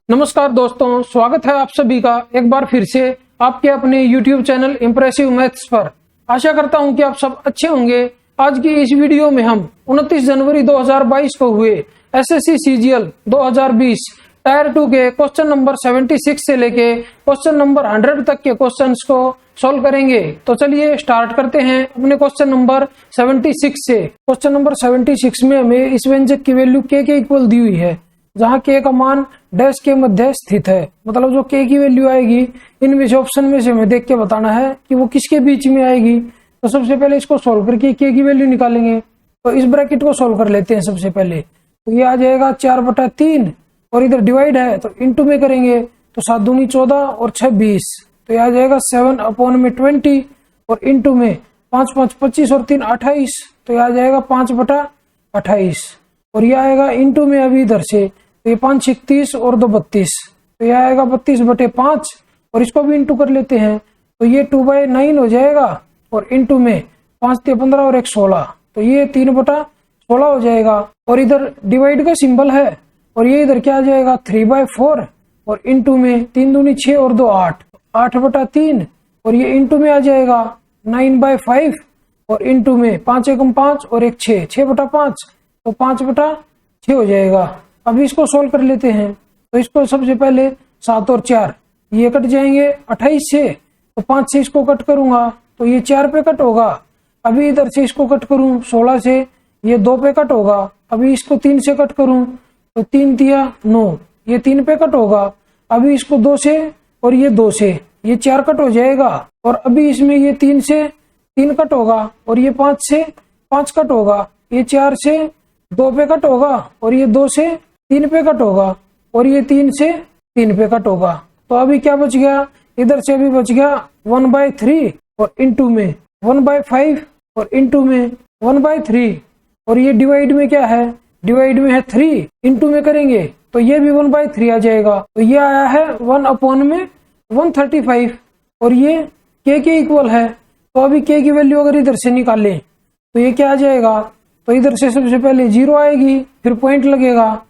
नमस्कार दोस्तों, स्वागत है आप सभी का एक बार फिर से आपके अपने YouTube चैनल इम्प्रेसिव मैथ्स पर। आशा करता हूं कि आप सब अच्छे होंगे। आज की इस वीडियो में हम 29 जनवरी 2022 को हुए SSC CGL 2020 टायर 2 के क्वेश्चन नंबर 76 से लेके क्वेश्चन नंबर 100 तक के क्वेश्चंस को सॉल्व करेंगे। तो चलिए स्टार्ट करते हैं अपने क्वेश्चन नंबर 76 से। क्वेश्चन नंबर 76 में हमें इस व्यंजक की वैल्यू k के इक्वल दी हुई है, जहां k का मान डैश के मध्य स्थित है। मतलब जो k की वैल्यू आएगी इन विच ऑप्शन में से हमें देख के बताना है कि वो किसके बीच में आएगी। तो सबसे पहले इसको सॉल्व करके k की वैल्यू निकालेंगे। तो इस ब्रैकेट को सॉल्व कर लेते हैं सबसे पहले। तो ये आ जाएगा 4/3 और इधर डिवाइड है तो इंटू में करेंगे तो 7 दूनी 14 और 6 20। तो ये आ जाएगा 7/20 और इंटू में 5 5 25 और 3 28। तो ये आ जाएगा 5/28 और ये आएगा इंटू में अभी इधर से तो ये 5 36 और 2 32। तो ये आएगा 32/5 और इसको भी इंटू कर लेते हैं तो ये 2/9 हो जाएगा और इंटू में 5 3 15 और 1 16। तो ये 3/16 हो जाएगा और इधर डिवाइड का सिंबल है और ये इधर क्या आ जाएगा 3/4 और इंटू में 3 दूनी 6 और 2 8 8/3 और ये इंटू में आ जाएगा 9/5 और इंटू में 5 1 5 और 1 6 6/5 तो 5/6 हो जाएगा। अभी इसको सोल्व कर लेते हैं। तो इसको सबसे पहले 7 और 4 ये कट जाएंगे 28 से, तो 5 से इसको कट करूंगा तो ये 4 पे कट होगा। अभी इधर से इसको कट करूं 16 से ये 2 पे कट होगा। अभी इसको 3 से कट करूं तो 3 तिया 9 ये 3 पे कट होगा। अभी इसको 2 से और ये 2 से ये 4 कट हो जाएगा और अभी इसमें ये 3 से 3 कट होगा और ये 5 से 5 कट होगा। ये 4 से 2 पे कट होगा और ये 2 से 3 पे कट होगा और ये 3 से 3 पे कट होगा। तो अभी क्या बच गया, इधर से अभी बच गया 1/3 और इंटू में 1/5 और इंटू में 1/3 और ये डिवाइड में क्या है, डिवाइड में है 3 इंटू में करेंगे तो ये भी 1/3 आ जाएगा। तो ये आया है 1/135 और ये k के इक्वल है। तो अभी k की वैल्यू अगर इधर से निकालें तो ये क्या आ जाएगा, तो इधर से सबसे पहले 0 आएगी फिर पॉइंट लगेगा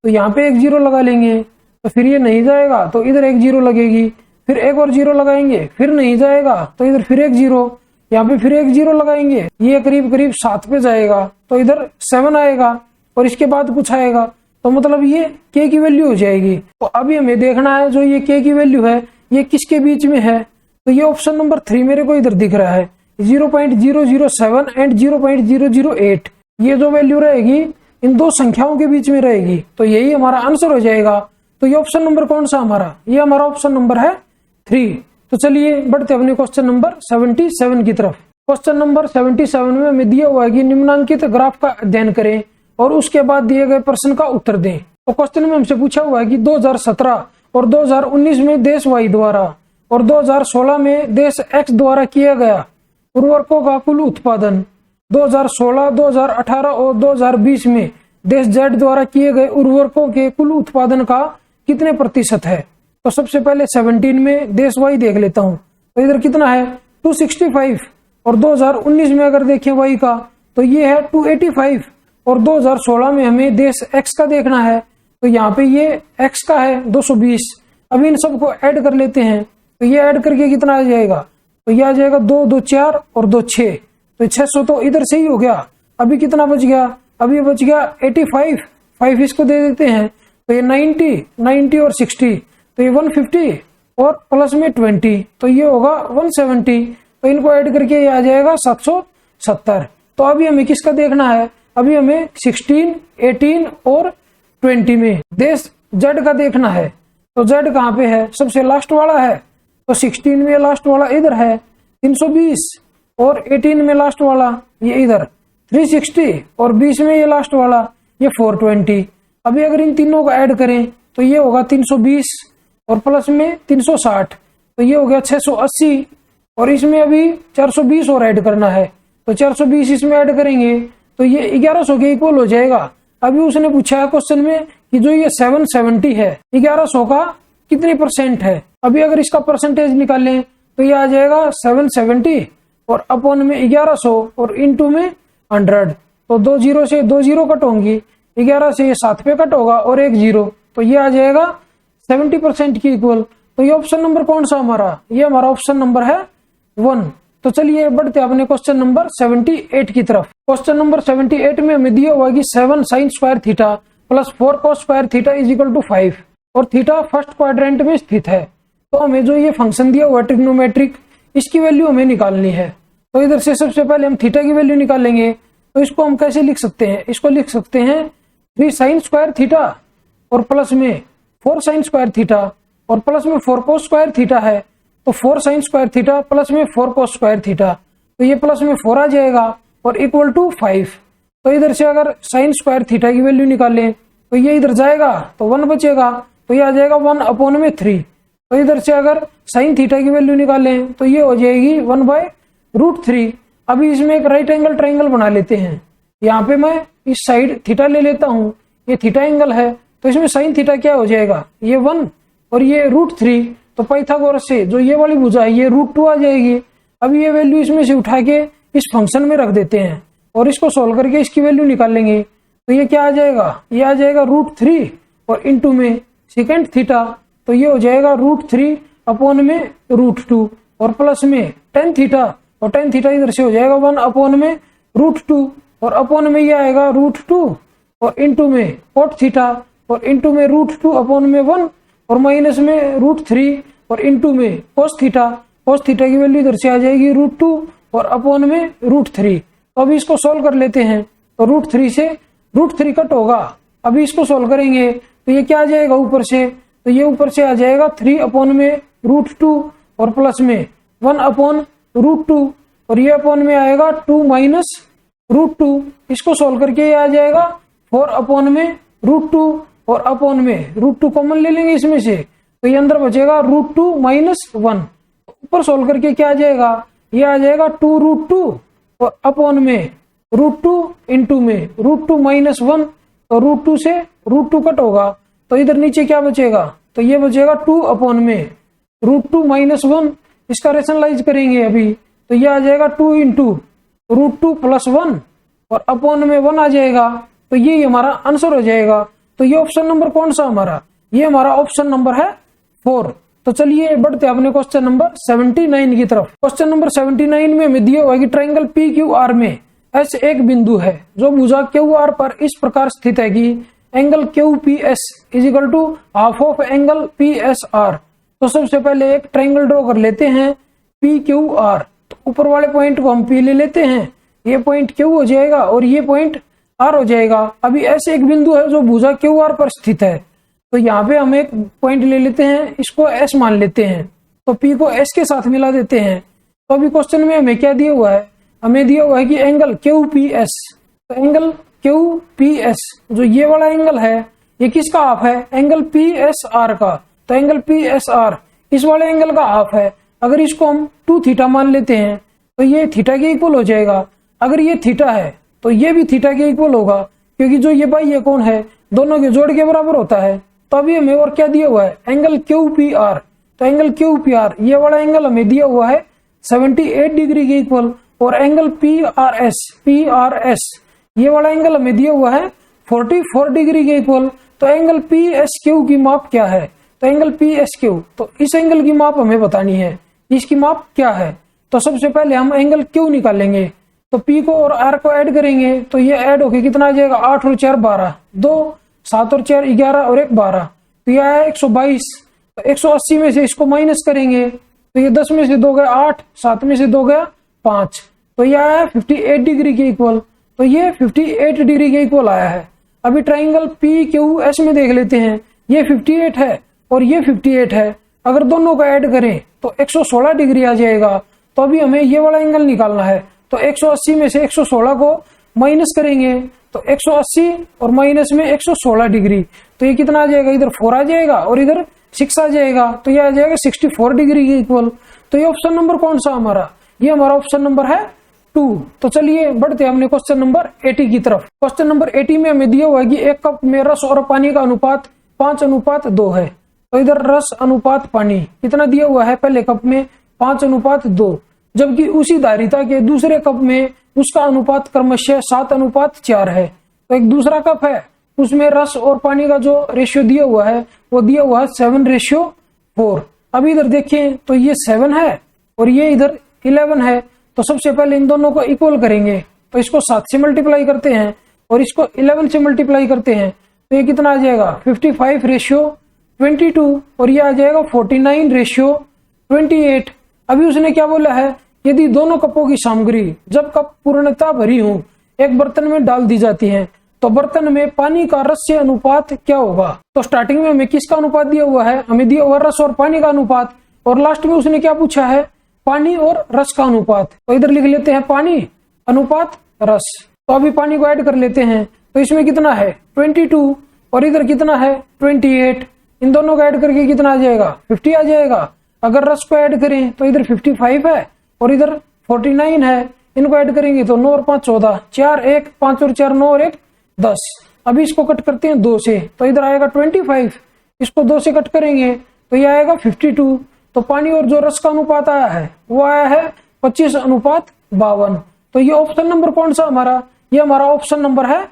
तो यहाँ पे 1 0 लगा लेंगे तो फिर ये नहीं जाएगा तो इधर 1 0 लगेगी, फिर एक और 0 लगाएंगे फिर नहीं जाएगा तो इधर फिर 1 0, यहाँ पे फिर 1 0 लगाएंगे ये करीब करीब 7 पे जाएगा तो इधर 7 आएगा और इसके बाद कुछ आएगा तो मतलब ये k की वैल्यू हो जाएगी। तो अभी हमें देखना है जो ये k की वैल्यू है ये किसके बीच में है। तो ये ऑप्शन नंबर 3 मेरे को इधर दिख रहा है 0.007 एंड 0.008। ये जो वैल्यू रहेगी इन दो संख्याओं के बीच में रहेगी तो यही हमारा आंसर हो जाएगा। तो ये ऑप्शन नंबर कौन सा हमारा, ये हमारा ऑप्शन नंबर है 3। तो चलिए बढ़ते अपने क्वेश्चन नंबर 77 की तरफ। क्वेश्चन नंबर 77 में हमें दिया हुआ है कि निम्नांकित ग्राफ का अध्ययन करें और उसके बाद दिए गए प्रश्न का उत्तर दें। तो क्वेश्चन में हमसे पूछा हुआ है कि 2017 और 2019 में देश वाई द्वारा और 2016 में देश एक्स द्वारा किया गया उर्वरकों का कुल उत्पादन 2016, 2018 और 2020 में देश जेड द्वारा किए गए उर्वरकों के कुल उत्पादन का कितने प्रतिशत है। तो सबसे पहले 17 में देश वाई देख लेता हूं तो इधर कितना है 265 और 2019 में अगर देखें वाई का तो ये है 285 और 2016 में हमें देश एक्स का देखना है तो यहाँ पे ये एक्स का है 220। अभी इन सबको ऐड कर लेते हैं तो ये ऐड करके कितना आ जाएगा, तो ये आ जाएगा 2 2 4 और 2 6 तो 600 तो इधर से ही हो गया। अभी कितना बच गया, अभी बच गया 85, 5 इसको दे देते हैं तो ये 90 और 60 तो ये 150 और प्लस में 20 तो ये होगा 170। तो इनको ऐड करके ये आ जाएगा 770। तो अभी हमें किसका देखना है, अभी हमें 16, 18 और 20 में देश जेड का देखना है। तो जेड कहाँ पे है, सबसे लास्ट वाला है तो 16 में लास्ट वाला इधर है 320 और 18 में लास्ट वाला ये इधर 360 और 20 में ये लास्ट वाला ये 420। अभी अगर इन तीनों को ऐड करें तो ये होगा 320 और प्लस में 360 तो ये हो गया 680 और इसमें अभी 420 और ऐड करना है तो 420 इसमें ऐड करेंगे तो ये 1100 के इक्वल हो जाएगा। अभी उसने पूछा है क्वेश्चन में कि जो ये 770 है 1100 का कितने परसेंट है। अभी अगर इसका परसेंटेज निकालें तो ये आ जाएगा 770 और अपॉन में 1100 और इंटू में 100 तो 2 0 से 2 0 कट होंगी 11 से ये 7 पे कट होगा और 1 0 तो ये आ जाएगा 70% के इक्वल। तो ये ऑप्शन नंबर कौन सा हमारा, ये हमारा ऑप्शन नंबर है 1। तो चलिए बढ़ते अपने क्वेश्चन नंबर 78 की तरफ। क्वेश्चन नंबर 78 में हमें दिया हुआ कि 7 sin square theta plus 4 cos square theta is equal to 5 और थीटा फर्स्ट क्वाड्रेंट में स्थित है। तो हमें जो ये फंक्शन दिया हुआ है ट्रिग्नोमेट्रिक, इसकी वैल्यू हमें निकालनी है। तो इधर से सबसे पहले हम थीटा की वैल्यू निकालेंगे। तो इसको हम कैसे लिख सकते हैं, इसको लिख सकते हैं 3 sin स्क्वायर थीटा और प्लस में 4 sin स्क्वायर थीटा और प्लस में 4 cos स्क्वायर थीटा है। तो 4 sin स्क्वायर थीटा प्लस में 4 cos स्क्वायर थीटा, तो ये प्लस में 4 आ जाएगा और इक्वल टू 5। तो इधर से अगर sin स्क्वायर थीटा की वैल्यू निकालें तो ये इधर जाएगा तो 1 बचेगा, तो ये आ जाएगा 1/3। तो इधर से अगर sin थीटा की वैल्यू निकालें तो ये हो जाएगी 1/√3। अभी इसमें एक राइट एंगल ट्राइंगल बना लेते हैं। यहाँ पे मैं इस साइड थीटा ले लेता हूँ, ये थीटा एंगल है, तो इसमें sin थीटा क्या हो जाएगा, ये 1 और ये √3। तो पाइथागोरस से जो ये वाली भुजा है ये √2 आ जाएगी। अभी ये वैल्यू इसमें से उठा के इस फंक्शन में रख देते हैं और इसको सोल्व करके इसकी वैल्यू निकालेंगे। तो ये क्या आ जाएगा, ये आ जाएगा √3 और इंटू में सेकेंड थीटा, तो ये हो जाएगा √3/√2 और प्लस में tan थीटा, और tan थीटा इधर से हो जाएगा 1/√2 और अपॉन में ये आएगा √2 और इंटू में cot थीटा और इंटू में √2/1 और माइनस में √3 और इंटू में cos थीटा की वैल्यू इधर से आ जाएगी √2 और अपॉन में √3। तो अभी इसको सोल्व कर लेते हैं। तो √3 से √3 कट होगा। अभी इसको सोल्व करेंगे तो ये क्या आ जाएगा ऊपर से, तो ये ऊपर से आ जाएगा 3/√2 और प्लस में 1/√2 और ये अपॉन में आएगा 2 - √2। इसको सोल्व करके ये आ जाएगा 4/√2 और अपॉन में √2 कॉमन ले लेंगे इसमें से, तो ये अंदर बचेगा √2 - 1। ऊपर सोल्व करके क्या आ जाएगा, ये आ जाएगा 2√2 और अपॉन में √2 इंटू में √2 - 1। तो √2 से √2 कट होगा, तो इधर नीचे क्या बचेगा, तो ये बचेगा 2/√2 - 1। इसका रेशनलाइज करेंगे अभी, तो ये आ जाएगा 2 × √2 + 1 और अपॉन में 1 आ जाएगा। तो ये हमारा आंसर हो जाएगा। तो ये ऑप्शन नंबर कौन सा हमारा, ये हमारा ऑप्शन नंबर है 4। तो चलिए बढ़ते अपने क्वेश्चन नंबर 79 की तरफ। क्वेश्चन नंबर 79 में हमें दिया हुआ कि ट्रायंगल PQR में S एक बिंदु है जो भुजा QR पर इस प्रकार स्थित है कि angle QPS = half of angle PSR। तो सबसे पहले एक ट्रायंगल ड्रॉ कर लेते हैं PQR। तो ऊपर वाले पॉइंट को हम P ले लेते हैं, ये पॉइंट Q हो जाएगा और ये पॉइंट R हो जाएगा। अभी S एक बिंदु है जो भुजा QR पर स्थित है। तो यहाँ पे हम एक पॉइंट ले लेते हैं, इसको S मान लेते हैं, तो P को S के साथ मिला देते हैं। तो अभी क्वेश्चन में हमें क्या दिया हुआ है, हमें दिया हुआ है कि एंगल QPS। तो एंगल QPS जो ये वाला एंगल है ये किसका हाफ है, एंगल PSR का। तो एंगल PSR इस वाले एंगल का हाफ है। अगर इसको हम 2 थीटा मान लेते हैं तो ये थीटा के इक्वल हो जाएगा। अगर ये थीटा है तो ये भी थीटा के इक्वल होगा, क्योंकि जो ये बाई ये कौन है दोनों के जोड़ के बराबर होता है। तो अभी हमें और क्या दिया हुआ है, एंगल QPR। तो एंगल QPR ये वाला एंगल हमें दिया हुआ है 78 डिग्री के इक्वल, और एंगल PRS ये वाला एंगल हमें दिया हुआ है 44 डिग्री के इक्वल। तो एंगल PSQ की माप क्या है, तो एंगल PSQ, तो इस एंगल की माप हमें बतानी है, इसकी माप क्या है। तो सबसे पहले हम एंगल Q निकालेंगे। तो P को और R को ऐड करेंगे तो ये ऐड होके कितना आ जाएगा, 8 और 4 12, 2 7 और 4 11 और 1 12, तो यह है 122। तो 180 में से इसको माइनस करेंगे तो ये 10 में से 2 गया 8, 7 में से 2 गया 5, तो यह है 58 डिग्री के इक्वल। तो ये 58 डिग्री के इक्वल आया है। अभी ट्राइंगल PQS में देख लेते हैं, ये 58 है और ये 58 है। अगर दोनों का ऐड करें तो 116 डिग्री आ जाएगा। तो अभी हमें ये वाला एंगल निकालना है। तो 180 में से 116 को माइनस करेंगे तो 180 और माइनस में 116 डिग्री, तो ये कितना आ जाएगा, इधर 4 आ जाएगा और इधर 6 आ जाएगा, तो ये आ जाएगा 64 डिग्री के इक्वल। तो ये ऑप्शन नंबर कौन सा हमारा, ये हमारा ऑप्शन नंबर है 2। तो चलिए बढ़ते हैं हमने क्वेश्चन नंबर 80 की तरफ। क्वेश्चन नंबर 80 में हमें दिया हुआ है कि एक कप में रस और पानी का अनुपात 5:2 है। तो इधर रस अनुपात पानी कितना दिया हुआ है, पहले कप में 5:2, जबकि उसी धारिता के दूसरे कप में उसका अनुपात क्रमशः 7:4 है। तो एक दूसरा कप है उसमें रस और पानी का जो रेशियो दिया हुआ है वो दिया हुआ है 7:4। अब इधर देखिए तो ये 7 है और ये इधर 11 है। तो सबसे पहले इन दोनों को इक्वल करेंगे, तो इसको 7 से मल्टीप्लाई करते हैं और इसको 11 से मल्टीप्लाई करते हैं, तो ये कितना आ जाएगा 55:22 और ये आ जाएगा 49:28। अभी उसने क्या बोला है, यदि दोनों कपों की सामग्री जब कप पूर्णतः भरी हो एक बर्तन में डाल दी जाती है तो बर्तन में पानी का रस से अनुपात क्या होगा। तो स्टार्टिंग में हमें किसका अनुपात दिया हुआ है, हमें दिया हुआ रस और पानी का अनुपात, और लास्ट में उसने क्या पूछा है, पानी और रस का अनुपात। तो इधर लिख लेते हैं पानी अनुपात रस। तो अभी पानी को ऐड कर लेते हैं, तो इसमें कितना है 22 और इधर कितना है 28। इन दोनों को ऐड करके कितना आ जाएगा 50 आ जाएगा। अगर रस को ऐड करें तो इधर 55 है और इधर 49 है। इनको ऐड करेंगे तो 9 और 5 14, 4 1 5 और 4 9 और 1 10। अभी इसको कट करते हैं 2 से, तो इधर आएगा 25, इसको 2 से कट करेंगे तो ये आएगा 52। तो पानी और जो रस का अनुपात आया है वो आया है 25:52। तो ये ऑप्शन नंबर कौन सा हमारा, ये हमारा ऑप्शन नंबर है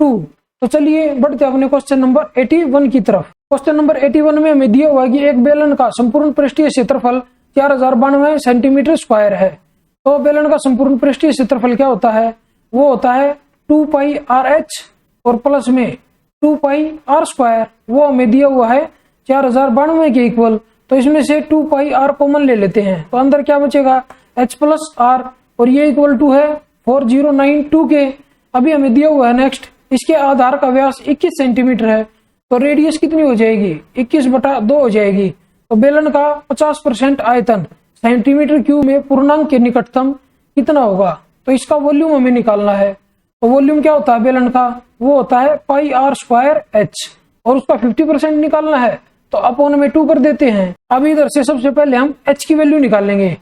2। तो चलिए बढ़ते अपने क्वेश्चन नंबर 81 की तरफ। क्वेश्चन नंबर 81 में हमें दिया हुआ है कि एक बेलन का संपूर्ण पृष्ठीय क्षेत्रफल 4092 सेंटीमीटर स्क्वायर है। तो बेलन का संपूर्ण पृष्ठीय क्षेत्रफल क्या होता है, वो होता है 2πRh और प्लस में 2πr², वो हमें दिया हुआ है 4092 के इक्वल। तो इसमें से 2πr कॉमन ले लेते हैं, तो अंदर क्या बचेगा h+r और ये इक्वल टू है 4092 के। अभी हमें दिया हुआ है नेक्स्ट, इसके आधार का व्यास 21 सेंटीमीटर है, तो रेडियस कितनी हो जाएगी 21/2 हो जाएगी। तो बेलन का 50% आयतन सेंटीमीटर क्यूब में पूर्णांक के निकटतम कितना होगा, तो इसका वॉल्यूम हमें निकालना है। तो वॉल्यूम क्या होता है बेलन का, वो होता है πr²h और उसका 50% निकालना है तो अपॉन में 2 कर देते हैं। अब इधर से सबसे पहले हम h की वैल्यू निकालेंगे,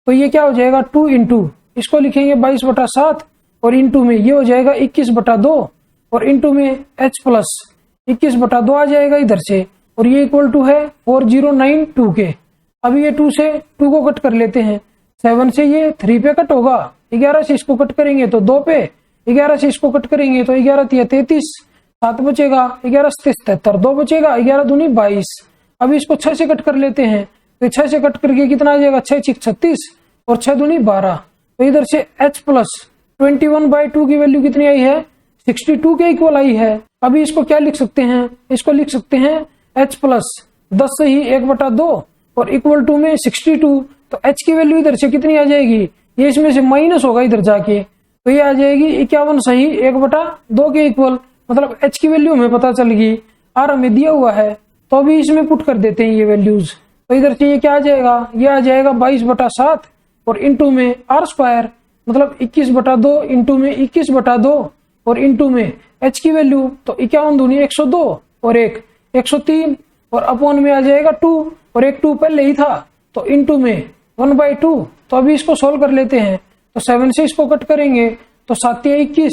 तो ये क्या हो जाएगा 2 इंटू, इसको लिखेंगे 22/7 और इंटू में ये हो जाएगा 21/2 और इंटू में h प्लस 21/2 आ जाएगा इधर से, और ये इक्वल टू है 4092 के। अभी ये 2 से 2 को कट कर लेते हैं, 7 से ये 3 पे कट होगा, 11 से इसको कट करेंगे तो 2 पे, 11 से इसको कट करेंगे तो 11 × 33, 7 बचेगा, 11 से 77, 2 बचेगा, 11 दूनी 22। अभी इसको 6 से कट कर लेते हैं, तो 6 से कट करके कितना आ जाएगा 6 × 6 36 और 6 दूनी 12। तो इधर से h प्लस 21/2 की वैल्यू कितनी आई है 62 के इक्वल आई है। अभी इसको क्या लिख सकते हैं, इसको लिख सकते हैं h प्लस 10 से ही 1/2 और इक्वल टू में 62। तो h की वैल्यू इधर से कितनी आ जाएगी, ये इसमें से माइनस होगा इधर जाके, तो ये आ जाएगी 51 सही 1/2 के इक्वल। मतलब h की वैल्यू हमें पता चल गई, r हमें दिया हुआ है, तो अभी इसमें पुट कर देते हैं ये वैल्यूज। तो इधर से ये क्या आ जाएगा, ये आ जाएगा 22/7 और इंटू में r², मतलब 21/2 इंटू में 21/2 और इंटू में h की वैल्यू तो 51 दूनी 102 और 1 103 और अपॉन में आ जाएगा 2 और एक 2 पहले ही था, तो इंटू में 1/2। तो अभी इसको सोल्व कर लेते हैं, तो 7 से इसको कट करेंगे तो 7 × 21,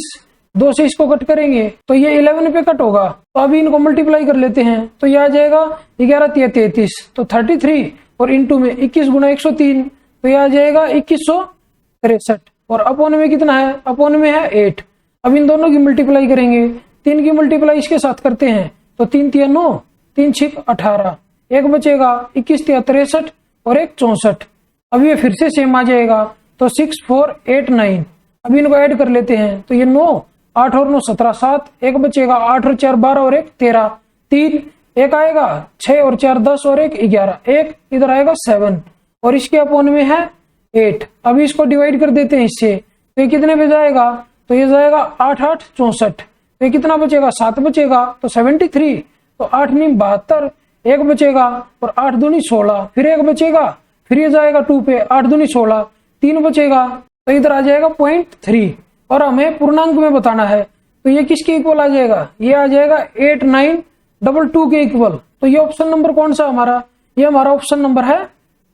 2 से इसको कट करेंगे तो ये 11 पे कट होगा। तो अभी इनको मल्टीप्लाई कर लेते हैं, तो ये आ जाएगा 11 × 33 तो 33 और इंटू में 21 × 103 तो ये आ जाएगा 2163 और अपॉन में कितना है, अपॉन में है 8। अब इन दोनों की मल्टीप्लाई करेंगे, 3 की मल्टीप्लाई इसके साथ करते हैं तो 3 × 9 3 × 6 18, एक बचेगा 21 × 63 और 1 64। अब ये फिर से सेम आ जाएगा तो 6 4 8 9। अभी इनको ऐड कर लेते हैं, तो ये 9 8 और 9 17 7, एक बचेगा 8 और 4 12 और 1 13, 3 एक आएगा 6 और 4 10 और 1 11, एक इधर आएगा 7 और इसके अपॉन में है 8। अभी इसको डिवाइड कर देते हैं इससे, तो ये कितने पे जाएगा, तो ये जाएगा 8 8 64, तो ये कितना बचेगा 7 बचेगा तो 73, तो 8 9 72, एक बचेगा और 8 दूनी 16, फिर एक बचेगा, फिर ये जाएगा 2 पे 8 दूनी 16, 3 बचेगा तो इधर आ जाएगा 0.3 और हमें पूर्णांक में बताना है, तो ये किसके इक्वल आ जाएगा, ये आ जाएगा 8922 के इक्वल। तो ये ऑप्शन नंबर कौन सा हमारा, ये हमारा ऑप्शन नंबर है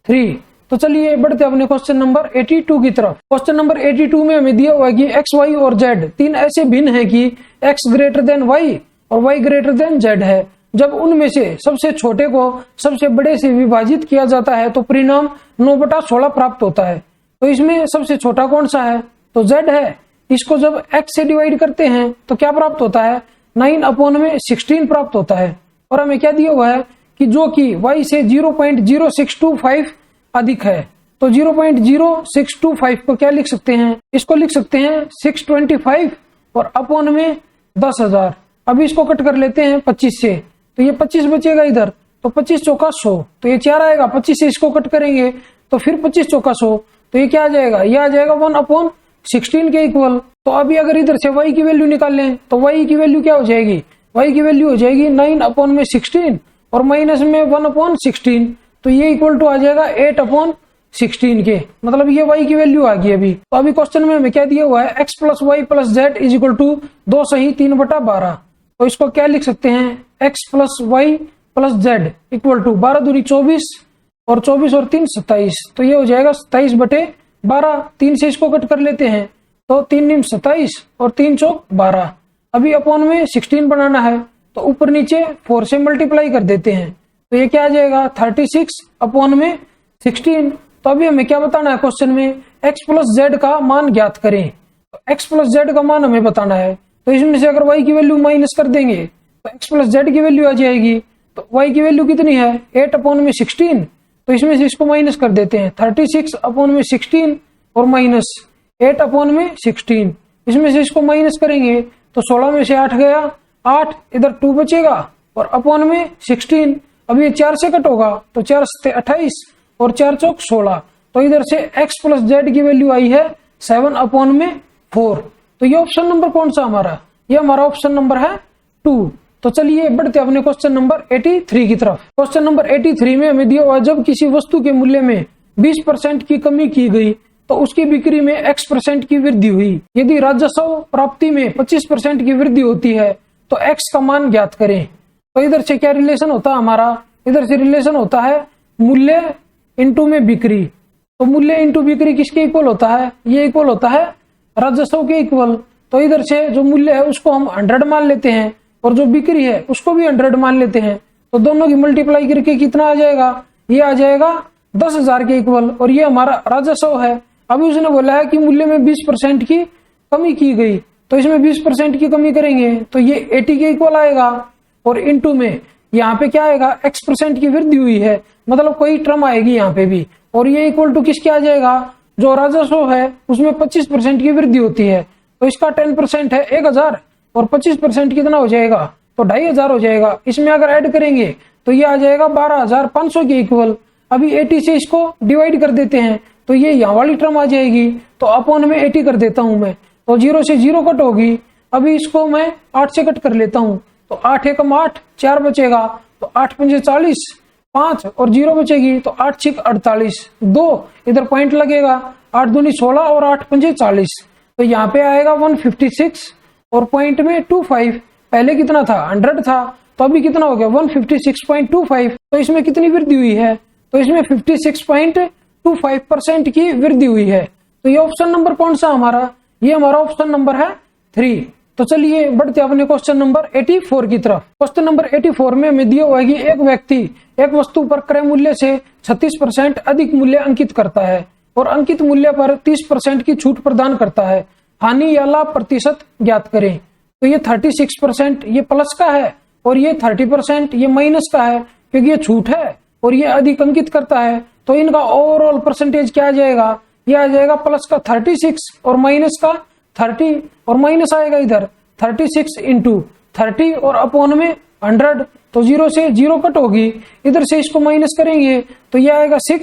3। तो चलिए बढ़ते अपने क्वेश्चन नंबर 82 की तरफ। क्वेश्चन नंबर 82 में हमें दिया हुआ है कि x, y और z तीन ऐसे भिन्न है कि x ग्रेटर देन y और y ग्रेटर देन z है। जब उनमें से सबसे छोटे को सबसे बड़े से विभाजित किया जाता है तो परिणाम 9/16 प्राप्त होता है। तो इसमें सबसे छोटा कौन सा है, तो z है। इसको जब x से डिवाइड करते हैं तो क्या प्राप्त होता है, 9/16 प्राप्त होता है। और हमें क्या दिया हुआ है कि जो कि y से 0.0625 अधिक है। तो 0.0625 को क्या लिख सकते हैं, इसको लिख सकते हैं 625 और अपॉन में 10,000। अभी इसको कट कर लेते हैं 25 से, तो ये 25 बचेगा इधर, तो 25 चौका 100, तो ये 4 आएगा। 25 से इसको कट करेंगे तो फिर 25 चौका 100, तो ये क्या आ जाएगा, ये आ जाएगा 1/16 के इक्वल। तो अभी अगर इधर से y की वैल्यू निकाल लें तो y की वैल्यू क्या हो जाएगी, y की वैल्यू हो जाएगी 9/16 और माइनस में 1/16, तो ये इक्वल टू आ जाएगा 8/16 के, मतलब ये y की वैल्यू आ गई अभी। तो अभी क्वेश्चन में हमें क्या दिया हुआ है, x + y + z is equal to 2 सही 3/12। तो इसको क्या लिख सकते हैं, x + y + z equal to 12 दूनी 24 और 24 और 3 27, तो ये हो जाएगा 27/12। 3 से इसको कट कर लेते हैं तो 3 × 27 और 3 चौक 12। अभी अपॉन में 16 बनाना है तो ऊपर नीचे 4 से मल्टीप्लाई कर देते हैं, तो ये क्या आ जाएगा 36/16। तो अभी हमें क्या बताना है क्वेश्चन में, x + z का मान ज्ञात करें। तो x + z का मान हमें बताना है, तो इसमें से अगर y की वैल्यू माइनस कर देंगे तो x + z की वैल्यू आ जाएगी। तो y की वैल्यू कितनी है 8/16, तो इसमें से इसको माइनस कर देते हैं 36/16 और माइनस 8/16, इसमें से इसको माइनस करेंगे तो 16 में से 8 गया 8, इधर 2 बचेगा और अपॉन में 16। अब ये 4 से कट होगा तो 4 से 28 और 4 चौक 16, तो इधर से x + z की वैल्यू आई है 7/4। तो ये ऑप्शन नंबर कौन सा हमारा, ये हमारा ऑप्शन नंबर है 2। तो चलिए बढ़ते अपने क्वेश्चन नंबर 83 की तरफ। क्वेश्चन नंबर 83 में हमें दिया हुआ जब किसी वस्तु के मूल्य में 20% की कमी की गई तो उसकी बिक्री में x% की वृद्धि हुई। यदि राजस्व प्राप्ति में 25% की वृद्धि होती है तो x का मान ज्ञात करें। तो इधर से क्या रिलेशन होता है हमारा, इधर से रिलेशन होता है मूल्य इंटू में बिक्री। तो मूल्य इंटू बिक्री किसके इक्वल होता है, ये इक्वल होता है राजस्व के इक्वल। तो इधर से जो मूल्य है उसको हम 100 मान लेते हैं और जो बिक्री है उसको भी 100 मान लेते हैं, तो दोनों की मल्टीप्लाई करके कितना आ जाएगा, ये आ जाएगा 10,000 के इक्वल, और ये हमारा राजस्व है। अभी उसने बोला है कि मूल्य में 20% की कमी की गई, तो इसमें 20% की कमी करेंगे तो ये 80 के इक्वल आएगा, और इनटू में यहाँ पे क्या आएगा x% की वृद्धि हुई है, मतलब कोई टर्म आएगी यहाँ पे भी, और ये इक्वल टू किसके आ जाएगा, जो राजस्व है उसमें 25% की वृद्धि होती है, तो इसका 10% है 1000 और 25% कितना हो जाएगा, तो 2500 हो जाएगा। इसमें अगर ऐड करेंगे तो ये आ जाएगा 12,500 के इक्वल। अभी 80 से इसको डिवाइड कर देते हैं तो ये यहाँ वाली टर्म आ जाएगी, तो अपॉन में 80 कर देता हूं मैं, तो 0 से 0 कट होगी। अभी इसको मैं 8 से कट कर लेता हूं, तो 8 एकम 8 4 बचेगा, तो 8 पंजे 40 5 और 0 बचेगी, तो 8 6 48 2 इधर पॉइंट लगेगा, 8 दूनी 16 और 8 पंजे 40, तो यहाँ पे आएगा 156 और पॉइंट में 25। पहले कितना था 100 था, तो अभी कितना हो गया 156.25। तो इसमें कितनी वृद्धि हुई है, तो इसमें 56.25% की वृद्धि हुई है। तो ये ऑप्शन नंबर कौन सा हमारा, ये हमारा ऑप्शन नंबर है 3। तो चलिए बढ़ते अपने क्वेश्चन नंबर 84 की तरफ। क्वेश्चन नंबर 84 में हमें दिया हुआ है कि एक व्यक्ति एक वस्तु पर क्रय मूल्य से 36% अधिक मूल्य अंकित करता है और अंकित मूल्य पर 30% की छूट प्रदान करता है। हानि या लाभ प्रतिशत ज्ञात करें। तो ये 36% ये प्लस का है और ये 30% ये माइनस का है, क्योंकि ये छूट है और ये अधिक अंकित करता है, तो इनका ओवरऑल परसेंटेज क्या आ जाएगा, ये आ जाएगा प्लस का 36 और माइनस का 30, और माइनस आएगा इधर 36 इंटू 30 और अपॉन में 100, तो 0 से 0 कट होगी, इधर से इसको माइनस करेंगे तो ये आएगा 6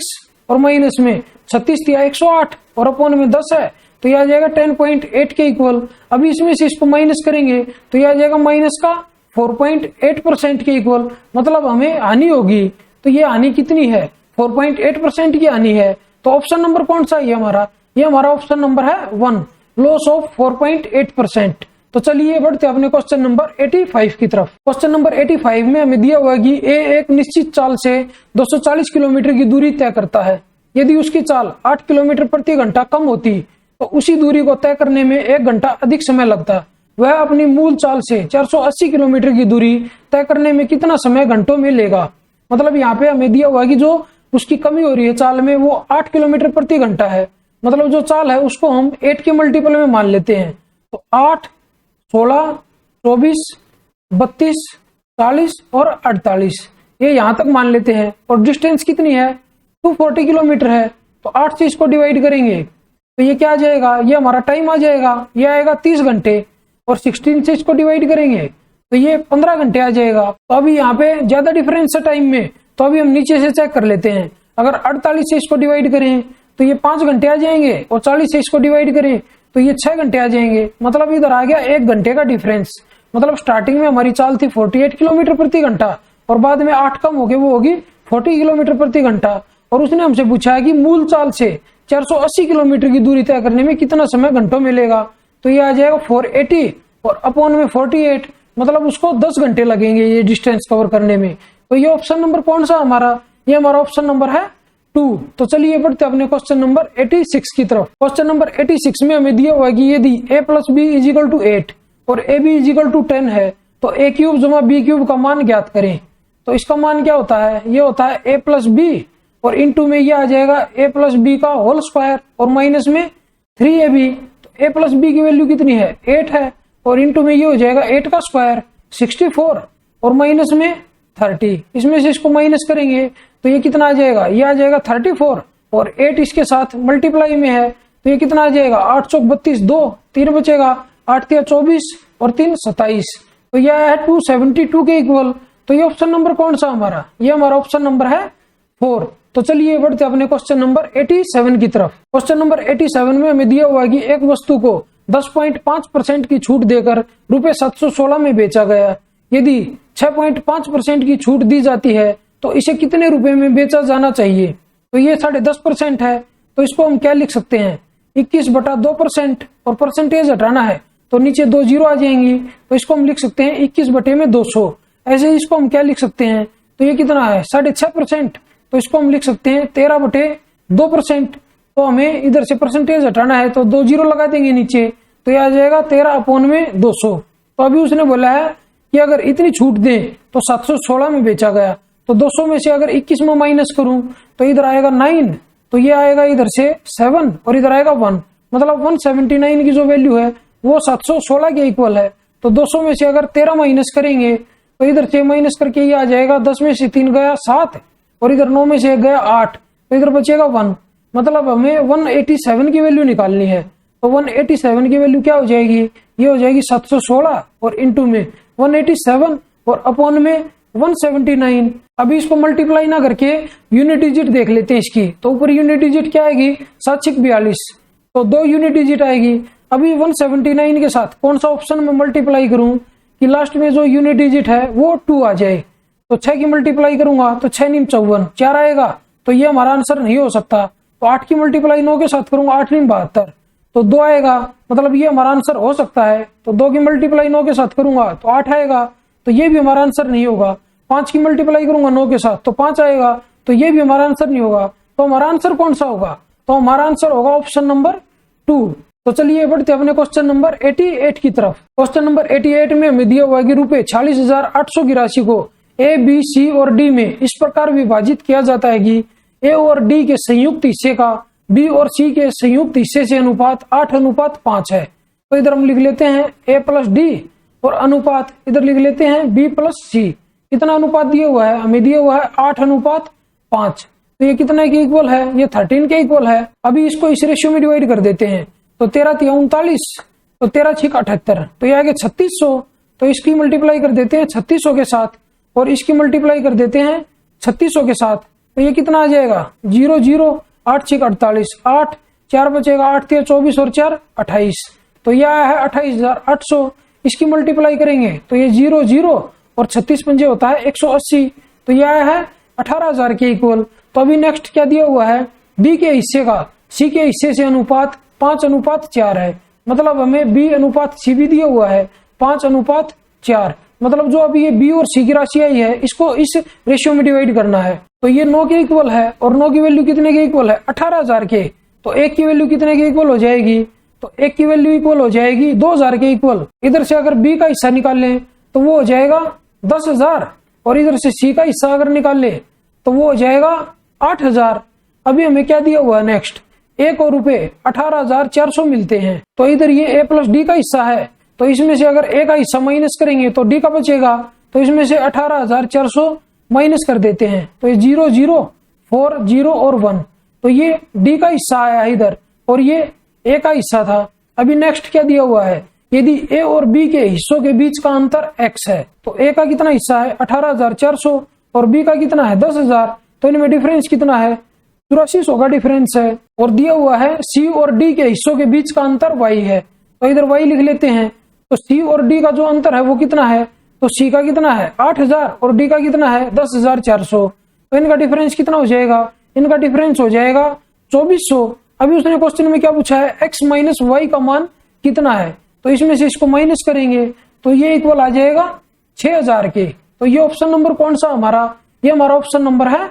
और माइनस में 36 दिया 108 और अपॉन में 10 है, तो यह आ जाएगा 10.8 के इक्वल। अभी इसमें से इसको माइनस करेंगे तो यह आ जाएगा माइनस का 4.8% के इक्वल, मतलब हमें हानि होगी। तो ये हानि कितनी है 4.8% की हानि है। तो ऑप्शन नंबर कौन सा है हमारा, ये हमारा ऑप्शन नंबर है 1, लॉस ऑफ 4.8%। तो चलिए बढ़ते हैं अपने क्वेश्चन नंबर 85 की तरफ। क्वेश्चन नंबर 85 में हमें दिया हुआ है कि ए एक निश्चित चाल से 240 किलोमीटर की दूरी तय करता है। यदि उसकी चाल 8 किलोमीटर प्रति घंटा कम होती तो उसी दूरी को तय करने में 1 घंटा अधिक समय लगता। वह अपनी मूल चाल से 480 किलोमीटर की दूरी तय करने में कितना समय घंटों में लेगा। मतलब यहाँ पे हमें दिया हुआ है कि जो उसकी कमी हो रही है चाल में वो 8 किलोमीटर प्रति घंटा है, मतलब जो चाल है उसको हम 8 के मल्टीपल में मान लेते हैं। तो 8, 16, 24, 32, 40 और 48, ये यहां तक मान लेते हैं। और डिस्टेंस कितनी है, 240 किलोमीटर है। तो 8 से इसको डिवाइड करेंगे तो ये क्या आ जाएगा, ये हमारा टाइम आ जाएगा, ये आएगा 30 घंटे। और 16 से इसको डिवाइड करेंगे तो ये 15 घंटे आ जाएगा। तो अभी यहाँ पे ज्यादा डिफरेंस है टाइम में, तो अभी हम नीचे से चेक कर लेते हैं। अगर 48 से इसको डिवाइड करें तो ये 5 घंटे आ जाएंगे, और 40 से इसको डिवाइड करें तो ये 6 घंटे आ जाएंगे। मतलब इधर आ गया 1 घंटे का डिफरेंस। मतलब स्टार्टिंग में हमारी चाल थी 48 किलोमीटर प्रति घंटा, और बाद में 8 कम हो गए, वो होगी 40 किलोमीटर प्रति घंटा। और उसने हमसे पूछा है कि मूल चाल से 480 किलोमीटर की दूरी तय करने में कितना समय घंटों मिलेगा। तो ये आ जाएगा 480 और अपॉन में 48, मतलब उसको 10 घंटे लगेंगे ये डिस्टेंस कवर करने में। तो ये ऑप्शन नंबर कौन सा हमारा, ये हमारा ऑप्शन नंबर है 2। तो चलिए बढ़ते अपने क्वेश्चन नंबर 86 की तरफ। क्वेश्चन नंबर 86 में हमें दिया हुआ है कि यदि a + b = 8 और ab = 10 है तो a³ + b³ का मान ज्ञात करें। तो इसका मान क्या होता है, ये होता है a + b और इंटू में ये आ जाएगा a + b का होल स्क्वायर और माइनस में 3ab। तो a + b की वैल्यू कितनी है, 8 है, और इंटू में ये हो जाएगा 8 का स्क्वायर 64 और माइनस में 30। इसमें से इसको माइनस करेंगे तो ये कितना आ जाएगा, ये आ जाएगा 34 और 8 इसके साथ मल्टीप्लाई में है तो ये कितना आ जाएगा 8 चौक 32, 2 3 बचेगा, 8 3 24 और 3 27। तो यह है 272 के इक्वल। तो ये ऑप्शन नंबर कौन सा हमारा, ये हमारा ऑप्शन नंबर है 4। तो चलिए बढ़ते अपने क्वेश्चन नंबर 87 की तरफ। क्वेश्चन नंबर 87 में हमें दिया हुआ है कि एक वस्तु को 10.5% की छूट देकर रुपए 716 में बेचा गया। यदि 6.5% की छूट दी जाती है तो इसे कितने रुपए में बेचा जाना चाहिए। तो ये 10.5% है, तो इसको हम क्या लिख सकते हैं, 21/2%, और परसेंटेज हटाना है तो नीचे 2 जीरो आ जाएंगी, तो इसको हम लिख सकते हैं 21/200। ऐसे ही इसको हम क्या लिख सकते हैं, तो ये कितना है 6.5%, तो इसको हम लिख सकते हैं 13/2%। तो हमें इधर से परसेंटेज हटाना है तो 2 जीरो लगा देंगे नीचे, तो यह आ जाएगा 13/200। तो अभी उसने बोला है कि अगर इतनी छूट दें तो 716 में बेचा गया, तो 200 में से अगर 21 में माइनस करूं तो इधर आएगा 9, तो ये आएगा इधर से 7 और इधर आएगा 1, मतलब 179 की जो वैल्यू है वो 716 के इक्वल है। तो 200 में से अगर 13 माइनस करेंगे तो इधर से माइनस करके ये आ जाएगा 10 में से 3 गया 7 और इधर 9 में से गया 8, तो इधर बचेगा 1, मतलब हमें 187 की वैल्यू निकालनी है। तो 187 की वैल्यू क्या हो जाएगी, ये हो जाएगी 716 और इंटू में 187 और अपॉन में 179। अभी इसको मल्टीप्लाई ना करके यूनिट डिजिट देख लेते हैं इसकी। तो ऊपर यूनिट डिजिट क्या आएगी 7×42, तो 2 यूनिट डिजिट आएगी। अभी 179 के साथ कौन सा ऑप्शन में मल्टीप्लाई करूं कि लास्ट में जो यूनिट डिजिट है वो 2 आ जाए। तो 6 की मल्टीप्लाई करूंगा तो 6 9 54, 4 आएगा, तो ये हमारा आंसर नहीं हो सकता। तो 8 की मल्टीप्लाई 9 के साथ करूंगा 8 9 72, तो 2 आएगा, मतलब ये हमारा आंसर हो सकता है। तो 2 की मल्टीप्लाई 9 के साथ करूंगा तो 8 आएगा, तो ये भी हमारा आंसर नहीं होगा। 5 की मल्टीप्लाई करूंगा 9 के साथ तो 5 आएगा, तो ये भी हमारा आंसर नहीं होगा। तो हमारा आंसर कौन सा होगा, तो हमारा आंसर होगा ऑप्शन नंबर 2। तो चलिए बढ़ते अपने क्वेश्चन नंबर 88 की तरफ। क्वेश्चन नंबर 88 में हमें दिया हुआ है कि रुपए 46,800 की राशि को ए, बी, सी और डी में इस प्रकार विभाजित किया जाता है कि ए और डी के संयुक्त हिस्से का बी और सी के संयुक्त हिस्से से अनुपात 8:5 है। तो इधर हम लिख लेते हैं ए + डी और अनुपात इधर लिख लेते हैं बी + सी। कितना अनुपात दिया हुआ है, हमें दिया हुआ है 8:5। तो ये कितने के इक्वल है, ये 13 के इक्वल है। अभी इसको इस रेशियो में डिवाइड कर देते हैं, तो 13 × 39, तो 13 × 6 = 78, तो ये आगे 3600। तो इसकी मल्टीप्लाई कर देते हैं 3600 के साथ और इसकी मल्टीप्लाई कर देते हैं 3600 के साथ, तो ये कितना आ जाएगा 0 0, 8 6 48, 8 4 बचेगा, 8 3 24 और 4 28, तो यह आया है 28,800। इसकी मल्टीप्लाई करेंगे तो ये 0 0 और 36 पंजे होता है 180, तो यह आया है 18,000 के इक्वल। तो अभी नेक्स्ट क्या दिया हुआ है, बी के हिस्से का सी के हिस्से से अनुपात 5:4 है, मतलब हमें बी अनुपात सी भी दिया हुआ है 5:4, मतलब जो अभी ये बी और सी की राशि आई है इसको इस रेशियो में डिवाइड करना है। तो ये 9 के इक्वल है और 9 की वैल्यू कितने के इक्वल है 18,000 के, तो 1 की वैल्यू कितने के इक्वल हो जाएगी, तो 1 की वैल्यू इक्वल हो जाएगी 2,000 के इक्वल। इधर से अगर बी का हिस्सा निकाल लें तो वो हो जाएगा 10,000 और इधर से सी का हिस्सा अगर निकाल ले तो वो हो जाएगा 8,000। अभी हमें क्या दिया हुआ है नेक्स्ट, 1 और रुपए 18,400 मिलते हैं, तो इधर ये ए + डी का हिस्सा है तो इसमें से अगर ए का हिस्सा माइनस करेंगे तो डी का बचेगा, तो इसमें से 18,400 माइनस कर देते हैं, तो ये 0 0 4 0 और 1, तो ये डी का हिस्सा आया इधर और ये ए का हिस्सा था। अभी नेक्स्ट क्या दिया हुआ है, यदि ए और बी के हिस्सों के बीच का अंतर x है, तो ए का कितना हिस्सा है 18,400 और बी का कितना है 10,000, तो इनमें डिफरेंस कितना है 8400 का डिफरेंस है। और दिया हुआ है सी और डी के हिस्सों के बीच का अंतर y है, तो इधर y लिख लेते हैं। तो सी और डी का जो अंतर है वो कितना है, तो सी का कितना है 8,000 और डी का कितना है 10,400, तो इनका डिफरेंस कितना हो जाएगा, इनका डिफरेंस हो जाएगा 2400। अभी उसने क्वेश्चन में क्या पूछा है, x माइनस वाई का मान कितना है, तो इसमें से इसको माइनस करेंगे तो ये इक्वल आ जाएगा 6,000 के। तो ये ऑप्शन नंबर कौन सा हमारा, ये हमारा ऑप्शन नंबर है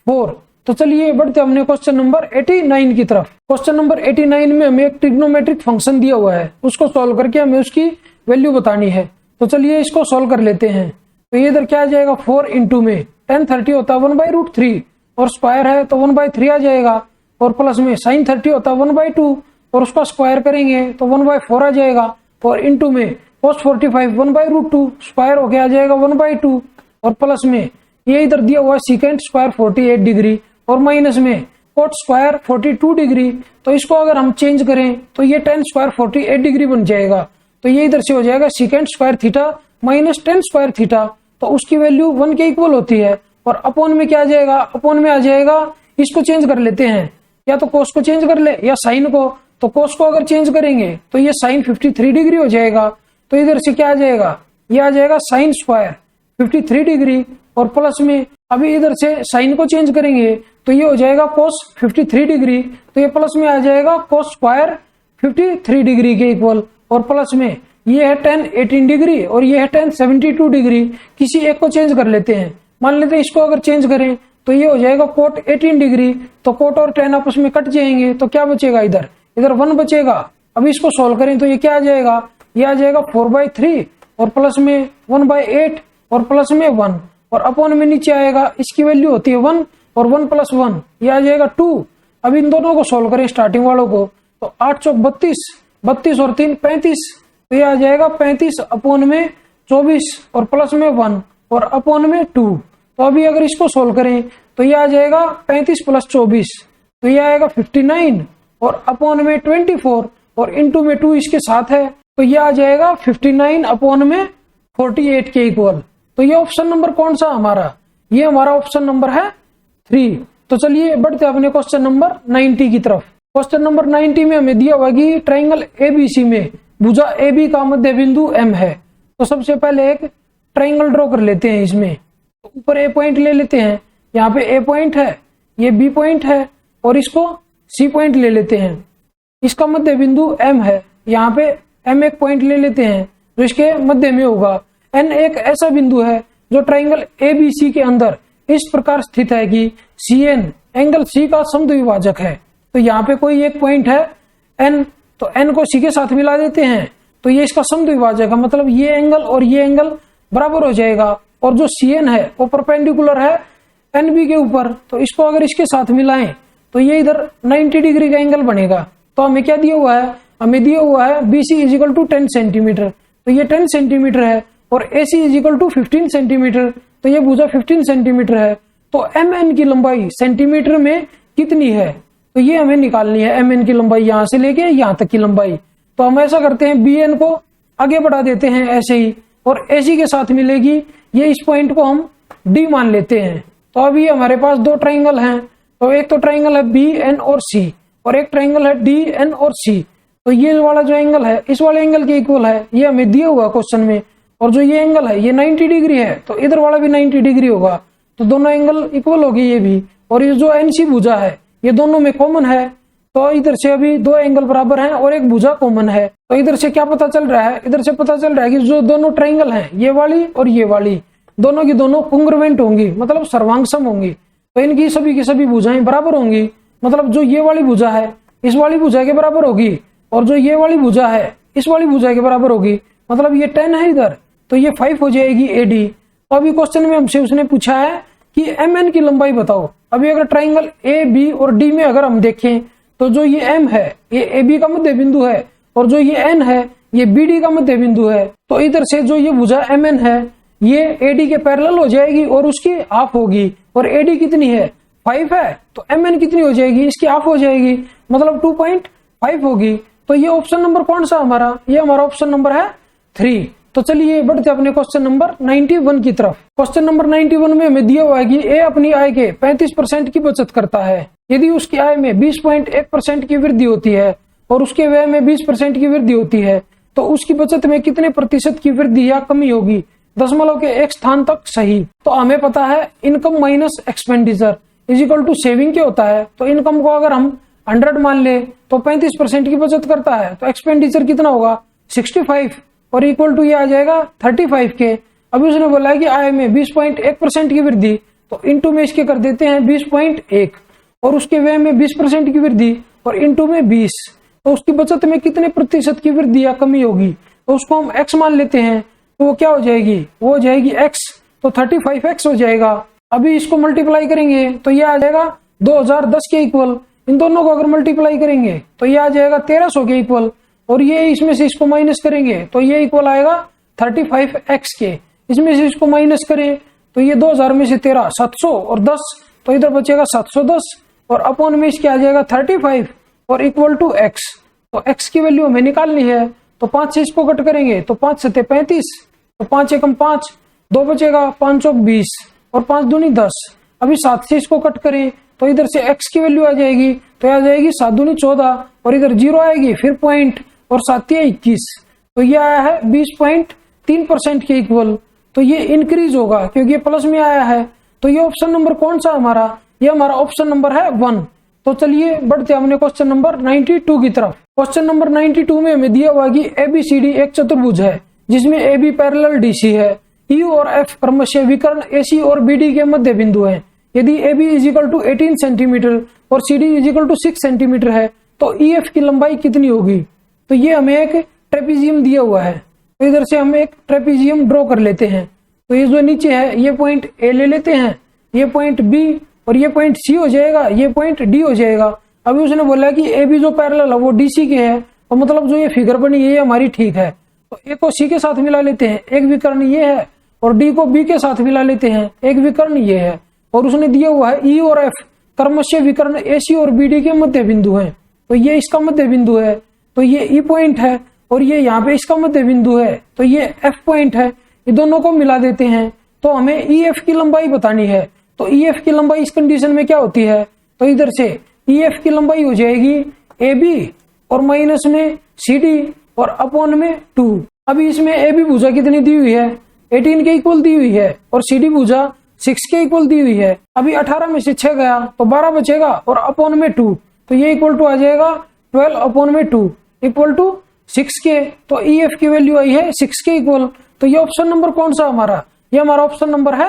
4। तो चलिए बढ़ते हमने क्वेश्चन नंबर 89 की तरफ। क्वेश्चन नंबर 89 में हमें एक ट्रिग्नोमेट्रिक फंक्शन दिया हुआ है, उसको सॉल्व करके हमें उसकी वैल्यू बतानी है। तो चलिए इसको सॉल्व कर लेते हैं। तो ये इधर क्या आ जाएगा 4 इंटू में 1030 होता है 1/√3 और स्क्वायर है तो 1/3 आ जाएगा, और प्लस में sin 30 होता है 1/2 और उसका स्क्वायर करेंगे तो 1/4 आ जाएगा, और इंटू में cos 45 1/√2 स्क्वायर होके आ जाएगा 1/2, और प्लस में ये इधर दिया हुआ सीकेंट स्क्वायर 48 डिग्री और माइनस में कोट स्क्वायर 42 डिग्री। तो इसको अगर हम चेंज करें तो ये tan स्क्वायर 48 डिग्री बन जाएगा, तो ये इधर से हो जाएगा secant square theta minus tan square theta, तो उसकी वैल्यू 1 के इक्वल होती है। और अपॉन में क्या आ जाएगा, अपॉन में आ जाएगा, इसको चेंज कर लेते हैं, या तो कोस को चेंज कर ले या साइन को। तो कोस को अगर चेंज करेंगे तो ये साइन 53 डिग्री हो जाएगा, तो इधर से क्या आ जाएगा, ये आ जाएगा साइन स्क्वायर 53 डिग्री, और प्लस में अभी इधर से साइन को चेंज करेंगे तो ये हो जाएगा कोस 53 डिग्री, तो ये प्लस में आ जाएगा कोस स्क्वायर 53 डिग्री के इक्वल, और प्लस में ये है tan 18 डिग्री और ये है tan 72 डिग्री। किसी एक को चेंज कर लेते हैं, मान लेते हैं इसको अगर चेंज करें तो ये हो जाएगा कोट 18 डिग्री, तो कोट और tan आपस में कट जाएंगे तो क्या बचेगा, इधर 1 बचेगा। अब इसको सोल्व करें तो ये क्या आ जाएगा, ये आ जाएगा 4/3 और प्लस में 1/8 और प्लस में 1, और अपॉन में नीचे आएगा, इसकी वैल्यू होती है 1 और 1 + 1 ये आ जाएगा 2। अब इन दोनों को सोल्व करें स्टार्टिंग वालों को, तो 8 चौक 32, 32 और 3 35, तो ये आ जाएगा 35 अपॉन में 24 और प्लस में 1 और अपॉन में 2। तो अभी अगर इसको सोल्व करें तो ये आ जाएगा 35 + 24, तो ये आएगा 59 और अपॉन में 24 और इंटू में 2 इसके साथ है, तो ये आ जाएगा 59 अपॉन में 48 के इक्वल। तो ये ऑप्शन नंबर कौन सा हमारा, ये हमारा ऑप्शन नंबर है 3। तो चलिए बढ़ते अपने क्वेश्चन नंबर 90 की तरफ। क्वेश्चन नंबर 90 में हमें दिया हुआ कि ट्राइंगल एबीसी में भुजा AB का मध्य बिंदु M है। तो सबसे पहले एक ट्राइंगल ड्रॉ कर लेते हैं। इसमें तो ऊपर A पॉइंट ले लेते हैं, यहाँ पे A पॉइंट है, ये B पॉइंट है और इसको C पॉइंट ले लेते हैं। इसका मध्य बिंदु M है, यहाँ पे M एक पॉइंट ले लेते हैं जो इसके मध्य में होगा। N एक ऐसा बिंदु है जो ट्राइंगल ABC के अंदर इस प्रकार स्थित है कि CN एंगल C का समद्विभाजक है। तो यहाँ पे कोई एक पॉइंट है N, तो N को C के साथ मिला देते हैं तो ये इसका समद्विभाजक है, मतलब ये एंगल और ये एंगल बराबर हो जाएगा। और जो CN है वो परपेंडिकुलर है NB के ऊपर, तो इसको अगर इसके साथ मिलाएं तो ये इधर 90 डिग्री का एंगल बनेगा। तो हमें क्या दिया हुआ है, हमें दिया हुआ है BC = 10 सेंटीमीटर, तो ये 10 सेंटीमीटर है, और AC = 15 सेंटीमीटर, तो ये भुजा 15 सेंटीमीटर है। तो MN की लंबाई सेंटीमीटर में कितनी है, तो ये हमें निकालनी है। MN की लंबाई यहां से लेके यहां तक की लंबाई। तो हम ऐसा करते हैं BN को आगे बढ़ा देते हैं ऐसे ही, और AC के साथ मिलेगी, ये इस पॉइंट को हम D मान लेते हैं। तो अभी हमारे पास दो ट्राइंगल हैं, तो एक तो ट्राइंगल है BN और C और एक ट्राइंगल है DN और C। तो ये वाला जो एंगल है इस वाले एंगल के इक्वल है, ये हमें दिया हुआ क्वेश्चन में। और जो ये एंगल है ये 90 डिग्री है, तो इधर वाला भी 90 डिग्री होगा, तो दोनों एंगल इक्वल होगी ये भी। और ये जो NC भुजा है ये दोनों में कॉमन है, तो इधर से अभी दो एंगल बराबर हैं और एक भुजा कॉमन है। तो इधर से क्या पता चल रहा है, इधर से पता चल रहा है कि जो दोनों ट्राइंगल हैं ये वाली और ये वाली दोनों की दोनों कांग्रुएंट होंगी, मतलब सर्वांगसम होंगी। तो इनकी सभी की सभी भुजाएं बराबर होंगी, मतलब जो ये वाली भुजा है इस वाली भुजा के बराबर होगी, और जो ये वाली भुजा है इस वाली भुजा के बराबर होगी, मतलब ये 10 है इधर, तो ये 5 हो जाएगी AD। तो अभी क्वेश्चन में हमसे उसने पूछा है कि MN की लंबाई बताओ। अभी अगर ट्राइंगल AB और D में अगर हम देखें तो जो ये M है ये AB का मध्य बिंदु है, और जो ये N है ये BD का मध्य बिंदु है, तो इधर से जो ये भुजा MN है ये AD के पैरेलल हो जाएगी और उसकी हाफ होगी। और AD कितनी है 5 है, तो MN कितनी हो जाएगी, इसकी हाफ हो जाएगी, मतलब 2.5 होगी। तो ये ऑप्शन नंबर कौन सा हमारा, ये हमारा ऑप्शन नंबर है 3। तो चलिए बढ़ते अपने क्वेश्चन नंबर 91 की तरफ। क्वेश्चन नंबर 91 में हमें दिया हुआ है कि ए अपनी आय के 35% की बचत करता है। यदि उसकी आय में 20.1% की वृद्धि होती है और उसके व्यय में 20% की वृद्धि होती है, तो उसकी बचत में कितने प्रतिशत की वृद्धि या कमी होगी, दशमलव के एक स्थान तक सही। तो हमें पता है income minus expenditure is equal to saving क्या होता है। तो इनकम को अगर हम 100 मान ले तो 35% की बचत करता है, तो एक्सपेंडिचर कितना होगा 65 और इक्वल टू ये आ जाएगा 35 के। अभी उसने बोला है कि आय में 20.1% की वृद्धि, तो इंटू में इसके कर देते हैं 20.1 और उसके व्यय में 20% की वृद्धि और इंटू में 20, तो उसकी बचत में कितने प्रतिशत की वृद्धि या कमी होगी, तो उसको हम x मान लेते हैं। तो वो क्या हो जाएगी, वो हो जाएगी x, तो 35x हो जाएगा। अभी इसको मल्टीप्लाई करेंगे तो ये आ जाएगा 2010 के इक्वल। इन दोनों को अगर मल्टीप्लाई करेंगे तो ये आ जाएगा 1300 के इक्वल, और ये इसमें से इसको माइनस करेंगे तो ये इक्वल आएगा 35x के। इसमें से इसको माइनस करें तो ये 2000 में से 13 700 और 10, तो इधर बचेगा 710 और अपॉन में इसके आ जाएगा 35 और इक्वल टू x। तो x की वैल्यू हमें निकालनी है, तो 5 से इसको कट करेंगे तो 5 से 35, तो 5 एकम 5, 2 बचेगा 5 चौक 20 और 5 दूनी 10। अभी 7 से इसको कट करें तो इधर से x की वैल्यू आ जाएगी, तो आ जाएगी 7 दूनी 14 और इधर 0 आएगी, फिर पॉइंट और 7 21, तो ये आया है 20.3% के इक्वल। तो ये इंक्रीज होगा क्योंकि ये प्लस में आया है। तो ये ऑप्शन नंबर कौन सा हमारा, ये हमारा ऑप्शन नंबर है 1। तो चलिए बढ़ते हमने क्वेश्चन नंबर 92 की तरफ। क्वेश्चन नंबर 92 में हमें दिया हुआ कि ABCD एक चतुर्भुज है जिसमें AB पैरेलल DC है, E और F क्रमशः विकर्ण AC और BD के मध्य बिंदु हैं। यदि AB is equal to 18 centimetre और CD is equal to 6 centimetre है, तो EF की लंबाई कितनी होगी। तो ये हमें एक ट्रेपीजियम दिया हुआ है, तो इधर से हम एक ट्रेपीजियम ड्रॉ कर लेते हैं। तो ये जो नीचे है ये पॉइंट A ले लेते हैं, ये पॉइंट B और ये पॉइंट C हो जाएगा, ये पॉइंट D हो जाएगा। अभी उसने बोला कि AB जो पैरेलल है वो DC के है, तो मतलब जो ये फिगर बनी है ये हमारी ठीक है। तो A को C के साथ मिला लेते हैं, एक विकर्ण ये है, और D को B के साथ मिला लेते हैं, एक विकर्ण ये है। और उसने दिया हुआ है E और F क्रमशः विकर्ण AC और BD के मध्य बिंदु है, तो ये इसका मध्य बिंदु है, तो ये E पॉइंट है और ये यहाँ पे इसका मध्य बिंदु है, तो ये F पॉइंट है। ये दोनों को मिला देते हैं तो हमें EF की लंबाई बतानी है। तो EF की लंबाई इस कंडीशन में क्या होती है, तो इधर से EF की लंबाई हो जाएगी AB और माइनस में CD और अपॉन में 2। अभी इसमें AB भुजा कितनी दी हुई है, 18 के इक्वल दी हुई है, और CD भुजा 6 के इक्वल दी हुई है। अभी 18 में से 6 गया तो 12 बचेगा और अपॉन में 2, तो ये इक्वल टू आ जाएगा 12 अपॉन में 2 इक्वल टू 6 के। तो EF की वैल्यू आई है 6 के इक्वल। तो ये ऑप्शन नंबर कौन सा हमारा, ये हमारा ऑप्शन नंबर है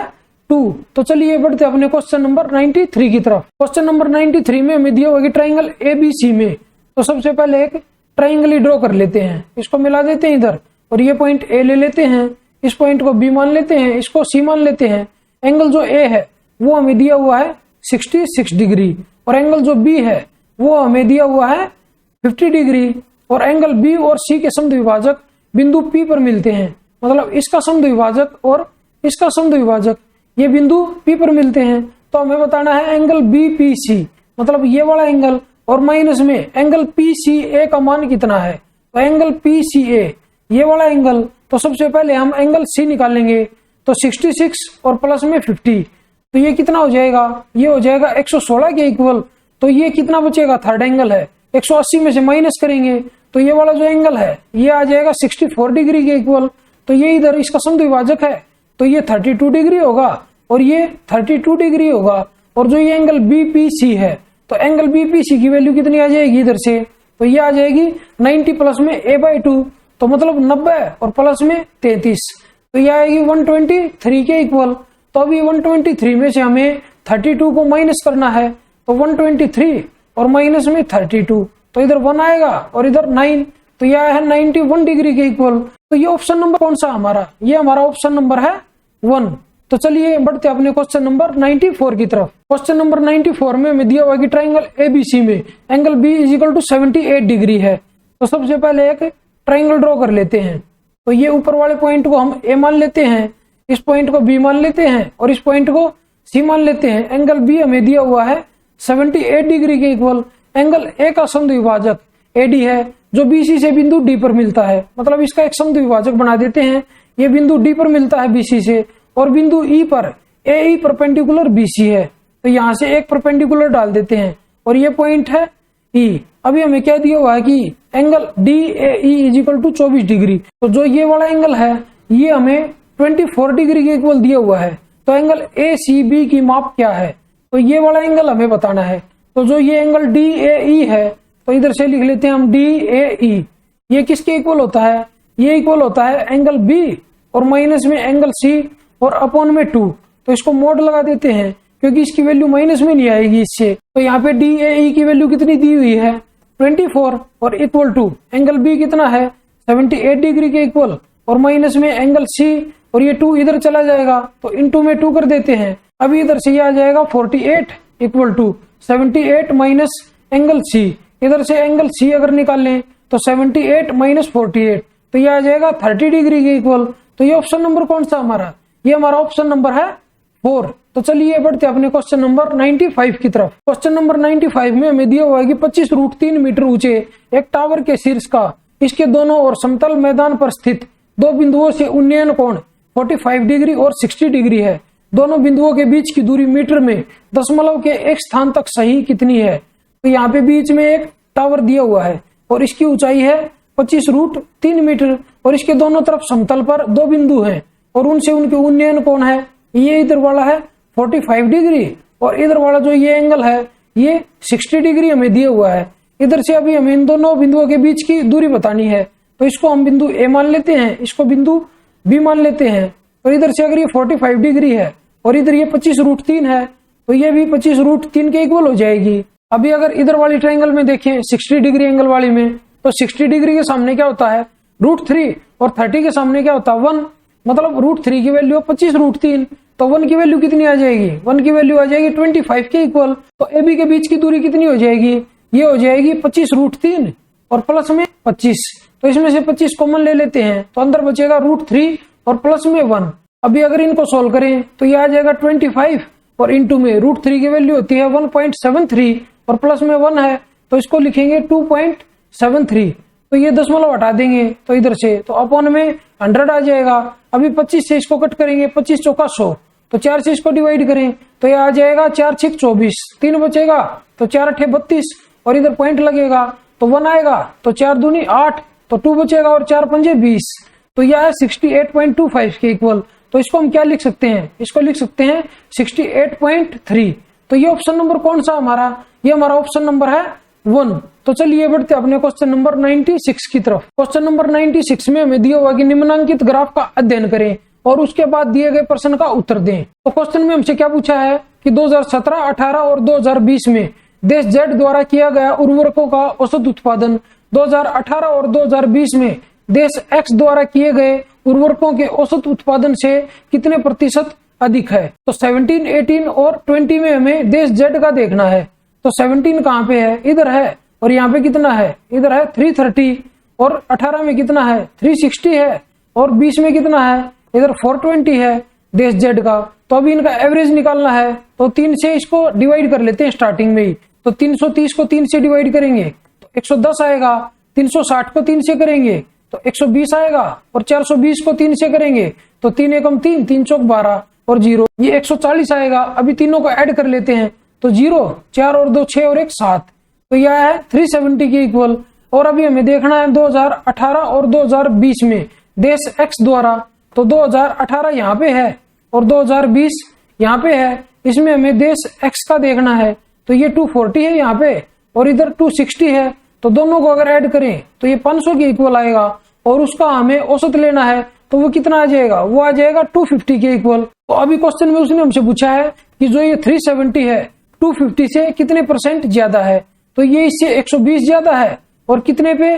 2। तो चलिए बढ़ते अपने क्वेश्चन नंबर 93 की तरफ। क्वेश्चन नंबर 93 में हमें दिया होगा ट्राइंगल ABC में, तो सबसे पहले एक ट्राइंगल ही ड्रॉ कर लेते हैं, इसको मिला देते हैं इधर, और ये पॉइंट A ले लेते हैं, इस पॉइंट को B मान लेते हैं, इसको C मान लेते हैं। एंगल जो A है वो हमें दिया हुआ है 66 डिग्री, और एंगल जो B है वो हमें दिया हुआ है 50 डिग्री, और एंगल B और C के समद्विभाजक बिंदु P पर मिलते हैं। मतलब इसका समद्विभाजक और इसका समद्विभाजक ये बिंदु P पर मिलते हैं। तो हमें बताना है एंगल BPC, मतलब ये वाला एंगल, और माइनस में एंगल PCA का मान कितना है। तो एंगल PCA ये वाला एंगल, तो सबसे पहले हम एंगल C निकालेंगे, तो 66 और प्लस में 50, तो ये कितना हो जाएगा, ये हो जाएगा 116 के इक्वल। तो ये कितना बचेगा, थर्ड एंगल है, 180 में से माइनस करेंगे तो ये वाला जो एंगल है ये आ जाएगा 64 डिग्री के इक्वल। तो ये इधर इसका समद्विभाजक है, तो ये 32 डिग्री होगा और ये 32 डिग्री होगा। और जो ये एंगल BPC है, तो एंगल BPC की वैल्यू कितनी आ जाएगी इधर से, तो ये आ जाएगी 90 प्लस में A/2, तो मतलब 90 और प्लस में 33, तो ये आएगी 123 के इक्वल। तो अभी 123 में से हमें 32 को माइनस करना है, तो 123 और माइनस में 32, तो इधर 1 आएगा और इधर 9, तो यह है 91 डिग्री के इक्वल। तो ये ऑप्शन नंबर कौन सा हमारा, ये हमारा ऑप्शन नंबर है 1। तो चलिए बढ़ते अपने क्वेश्चन नंबर 94 की तरफ। क्वेश्चन नंबर 94 में हमें दिया हुआ कि ट्राइंगल ABC में angle B is equal to 78 degree है। तो सबसे पहले एक ट्राइंगल ड्रॉ कर लेते हैं। तो ये ऊपर वाले पॉइंट को हम ए मान लेते हैं, इस पॉइंट को बी मान लेते हैं और इस पॉइंट को सी मान लेते हैं। एंगल बी हमें दिया हुआ है 78 डिग्री के इक्वल। एंगल ए का समद्विभाजक एडी है जो बीसी से बिंदु डी पर मिलता है, मतलब इसका एक समद्विभाजक बना देते हैं। ये बिंदु डी पर मिलता है बीसी से और बिंदु ई पर ए परपेंडिकुलर बीसी है, तो यहां से एक परपेंडिकुलर डाल देते हैं और ये पॉइंट है ई। अभी हमें क्या दिया हुआ है कि angle D A E is equal to 24 degree. तो जो ये वाला एंगल है ये हमें 24 डिग्री के इक्वल दिया हुआ है। तो एंगल ए सी बी की माप क्या है, तो ये वाला एंगल हमें बताना है। तो जो ये एंगल डी ए ई है तो इधर से लिख लेते हैं हम डी ए ई। ये किसके इक्वल होता है, ये इक्वल होता है एंगल बी और माइनस में एंगल सी और अपॉन में 2। तो इसको मोड लगा देते हैं क्योंकि इसकी वैल्यू माइनस में नहीं आएगी इससे। तो यहाँ पे डी ए ई की वैल्यू कितनी दी हुई है 24 और इक्वल टू एंगल बी कितना है 78 डिग्री के इक्वल और माइनस में एंगल सी और ये 2 इधर चला जाएगा तो इनटू में 2 कर देते हैं। अभी इधर से ये आ जाएगा 48 equal to 78 minus angle C. इधर से एंगल सी अगर निकाल लें तो 78 माइनस 48 तो ये आ जाएगा 30 डिग्री के इक्वल। तो ये ऑप्शन नंबर कौन सा हमारा, ये हमारा ऑप्शन नंबर है 4। तो चलिए बढ़ते अपने क्वेश्चन नंबर 95 की तरफ। क्वेश्चन नंबर 95 में हमें दिया हुआ है कि 25√3 मीटर ऊंचे एक टावर के शीर्ष का इसके दोनों ओर समतल मैदान पर स्थित दो बिंदुओं से उन्नयन कोण 45 डिग्री और 60 डिग्री है। दोनों बिंदुओं के बीच की दूरी मीटर में दशमलव के एक स्थान तक सही कितनी है। तो यहाँ पे बीच में एक टावर दिया हुआ है और इसकी ऊंचाई है 25√3 मीटर और इसके दोनों तरफ समतल पर दो बिंदु हैं और उनसे उनके उन्नयन कोण है, ये इधर वाला है 45 डिग्री और इधर वाला जो ये एंगल है ये 60 डिग्री हमें दिया हुआ है। इधर से अभी हमें इन दोनों बिंदुओं के बीच की दूरी बतानी है। तो इसको हम बिंदु ए मान लेते हैं, इसको बिंदु बी मान लेते हैं। और इधर से अगर ये 45 डिग्री है और इधर ये 25√3 है तो ये भी 25√3 के इक्वल हो जाएगी। अभी अगर इधर वाली ट्रायंगल में देखें 60 डिग्री एंगल वाली में तो 60 डिग्री के सामने क्या होता है √3 और 30 के सामने क्या होता है 1, मतलब √3 की वैल्यू 25√3 तो 1 की वैल्यू कितनी आ जाएगी, 1 की वैल्यू आ जाएगी 25 के इक्वल। तो ए बी के बीच की दूरी कितनी हो जाएगी, ये हो जाएगी 25√3 और प्लस में 25। तो इसमें से 25 कॉमन ले लेते हैं तो अंदर बचेगा √3 और प्लस में 1। अभी अगर इनको सोल्व करें तो ये आ जाएगा 25 और इंटू में √3 की वैल्यू होती है 1.73 और प्लस में 1 है तो इसको लिखेंगे 2.73। तो ये दशमलव हटा देंगे तो इधर से तो अपॉन में 100 आ जाएगा। अभी 25 से इसको कट करेंगे, 25 चौका 100 तो 4 से इसको डिवाइड करें तो ये आ जाएगा 4 6 24, 3 बचेगा तो 4 8 32 और इधर पॉइंट लगेगा तो 1 आएगा तो 4 दूनी 8 तो 2 बचेगा और 4 पंजे 20 तो यह है 68.25 के इक्वल। तो इसको हम क्या लिख सकते हैं, इसको लिख सकते हैं 68.3। तो ये ऑप्शन नंबर कौन सा हमारा, ये हमारा ऑप्शन नंबर है 1। तो चलिए बढ़ते अपने क्वेश्चन नंबर 96 की तरफ। क्वेश्चन नंबर 96 में हमें दिया हुआ कि निम्नांकित ग्राफ का अध्ययन करें और उसके बाद दिए गए प्रश्न का उत्तर दें। तो क्वेश्चन में हमसे क्या पूछा है कि 2017, 18 और 2020 में देश जेड द्वारा किया गया उर्वरकों का औसत उत्पादन 2018 और 2020 में देश एक्स द्वारा किए गए उर्वरकों के औसत उत्पादन से कितने प्रतिशत अधिक है। तो 17, 18 और 20 में हमें देश जेड का देखना है। तो 17 कहाँ पे है, इधर है और यहाँ पे कितना है, इधर है 330 और 18 में कितना है 360 है और 20 में कितना है, इधर 420 है देश जेड का। तो अभी इनका एवरेज निकालना है तो 3 से इसको डिवाइड कर लेते हैं स्टार्टिंग में ही। तो 330 को 3 से डिवाइड करेंगे तो 110 आएगा, 360 को 3 से करेंगे तो 120 आएगा और 420 को 3 से करेंगे तो 3 एकम 3, 3 चौक 12 और 0 ये 140 आएगा। अभी तीनों को ऐड कर लेते हैं तो 0, 4 और 2 6 और 1 7 तो यह है 370 के इक्वल। और अभी हमें देखना है 2018 और 2020 में देश एक्स द्वारा। तो 2018 यहाँ पे है और 2020 यहाँ पे है, इसमें हमें देश एक्स का देखना है। तो ये 240 है यहाँ पे और इधर 260 है तो दोनों को अगर ऐड करें तो ये 500 के इक्वल आएगा और उसका हमें औसत लेना है तो वो कितना आ जाएगा, वो आ जाएगा 250 के इक्वल। तो अभी क्वेश्चन में उसने हमसे पूछा है कि जो ये 370 है 250 से कितने परसेंट ज्यादा है। तो ये इससे 120 ज्यादा है और कितने पे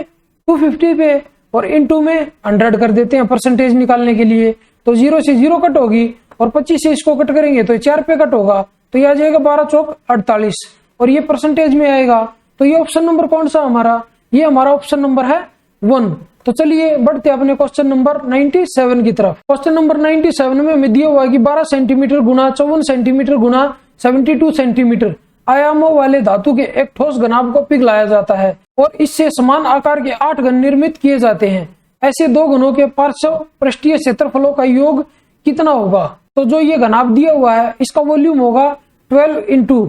250 पे और इनटू में 100 कर देते हैं परसेंटेज निकालने के लिए। तो 0 से 0 कट होगी और 25 से इसको कट करेंगे तो 4 पे कट होगा तो ये आ जाएगा 12 चौक 48 और ये परसेंटेज में आएगा। तो ये ऑप्शन नंबर कौन सा हमारा, ये हमारा ऑप्शन नंबर है 1। तो चलिए बढ़ते अपने क्वेश्चन नंबर 97 की तरफ। क्वेश्चन नंबर 97 में हमें दिया हुआ है कि 12 सेंटीमीटर गुना 54 सेंटीमीटर गुना 72 सेंटीमीटर आयामों वाले धातु के एक ठोस घनाभ को पिघलाया जाता है और इससे समान आकार के 8 घन निर्मित किए जाते हैं। ऐसे दो घनों के पार्श्व पृष्ठीय क्षेत्रफलों का योग कितना होगा? तो जो ये घनाभ दिया हुआ है इसका वॉल्यूम होगा 12 इंटू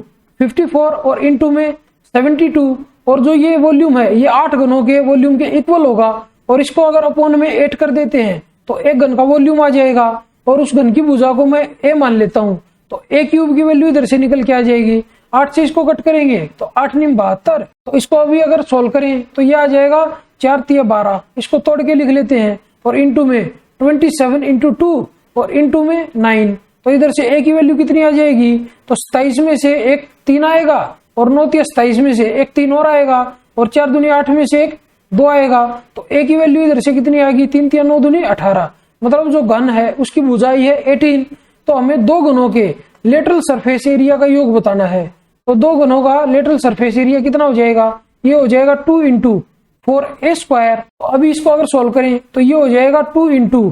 54 और इंटू में 72, और जो ये वॉल्यूम है ये 8 घनों के वॉल्यूम के इक्वल होगा। और इसको अगर अपॉन में 8 कर देते हैं तो एक घन का वॉल्यूम आ जाएगा और उस घन की भुजा को मैं a मान लेता हूं। तो a क्यूब की वैल्यू इधर से निकल के आ जाएगी। 8 से इसको कट करेंगे तो 8 × 72। तो इसको अभी अगर सोल्व करें तो ये आ जाएगा 4 × 12। इसको तोड़ के लिख लेते हैं और इंटू में 27 इंटू 2 और इंटू में 9। तो इधर से a की वैल्यू कितनी आ जाएगी? तो 27 में से एक 3 आएगा और 9 × 27 में से एक 3 और आएगा और 4 दूनी 8 में से एक 2 आएगा। तो a की वैल्यू इधर से कितनी आएगी? 3 × 9 दूनी 18। मतलब जो घन है उसकी भुजाई है 18। तो हमें दो घनों के लेटरल सरफेस एरिया का योग बताना है। तो दो घनों का लेटरल सरफेस एरिया कितना हो जाएगा? ये हो जाएगा 2 इंटू 4a²। तो अभी इसको अगर सोल्व करें तो ये हो जाएगा 2 इंटू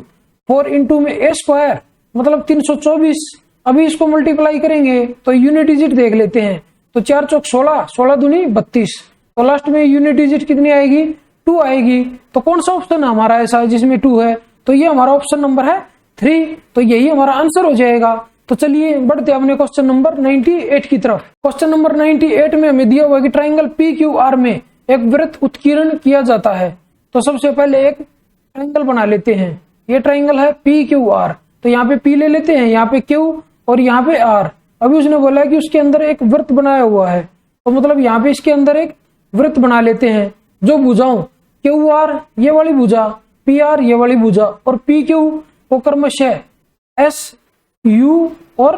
4 इंटू में a² मतलब 324। अभी इसको मल्टीप्लाई करेंगे तो यूनिट डिजिट देख लेते हैं। तो 4 चौक 16, 16 दूनी 32। तो लास्ट में यूनिट डिजिट कितनी आएगी? 2 आएगी। तो कौन सा ऑप्शन हमारा ऐसा है जिसमें 2 है? तो ये हमारा ऑप्शन नंबर है 3। तो यही हमारा आंसर हो जाएगा। तो चलिए बढ़ते अपने क्वेश्चन नंबर 98 की तरफ। क्वेश्चन नंबर 98 में हमें दिया हुआ है कि ट्राइंगल PQR में एक वृत्त उत्कीर्ण किया जाता है। तो सबसे पहले एक ट्राइंगल बना लेते हैं। ये ट्राइंगल है PQR। तो यहाँ पे P ले लेते हैं, यहाँ पे Q और यहाँ पे R। अभी उसने बोला है कि उसके अंदर एक वृत्त बनाया हुआ है। तो मतलब यहाँ पे इसके अंदर एक वृत्त बना लेते हैं। जो भुजाओं QR ये वाली भुजा, PR ये वाली भुजा और PQ को क्रमशः S U और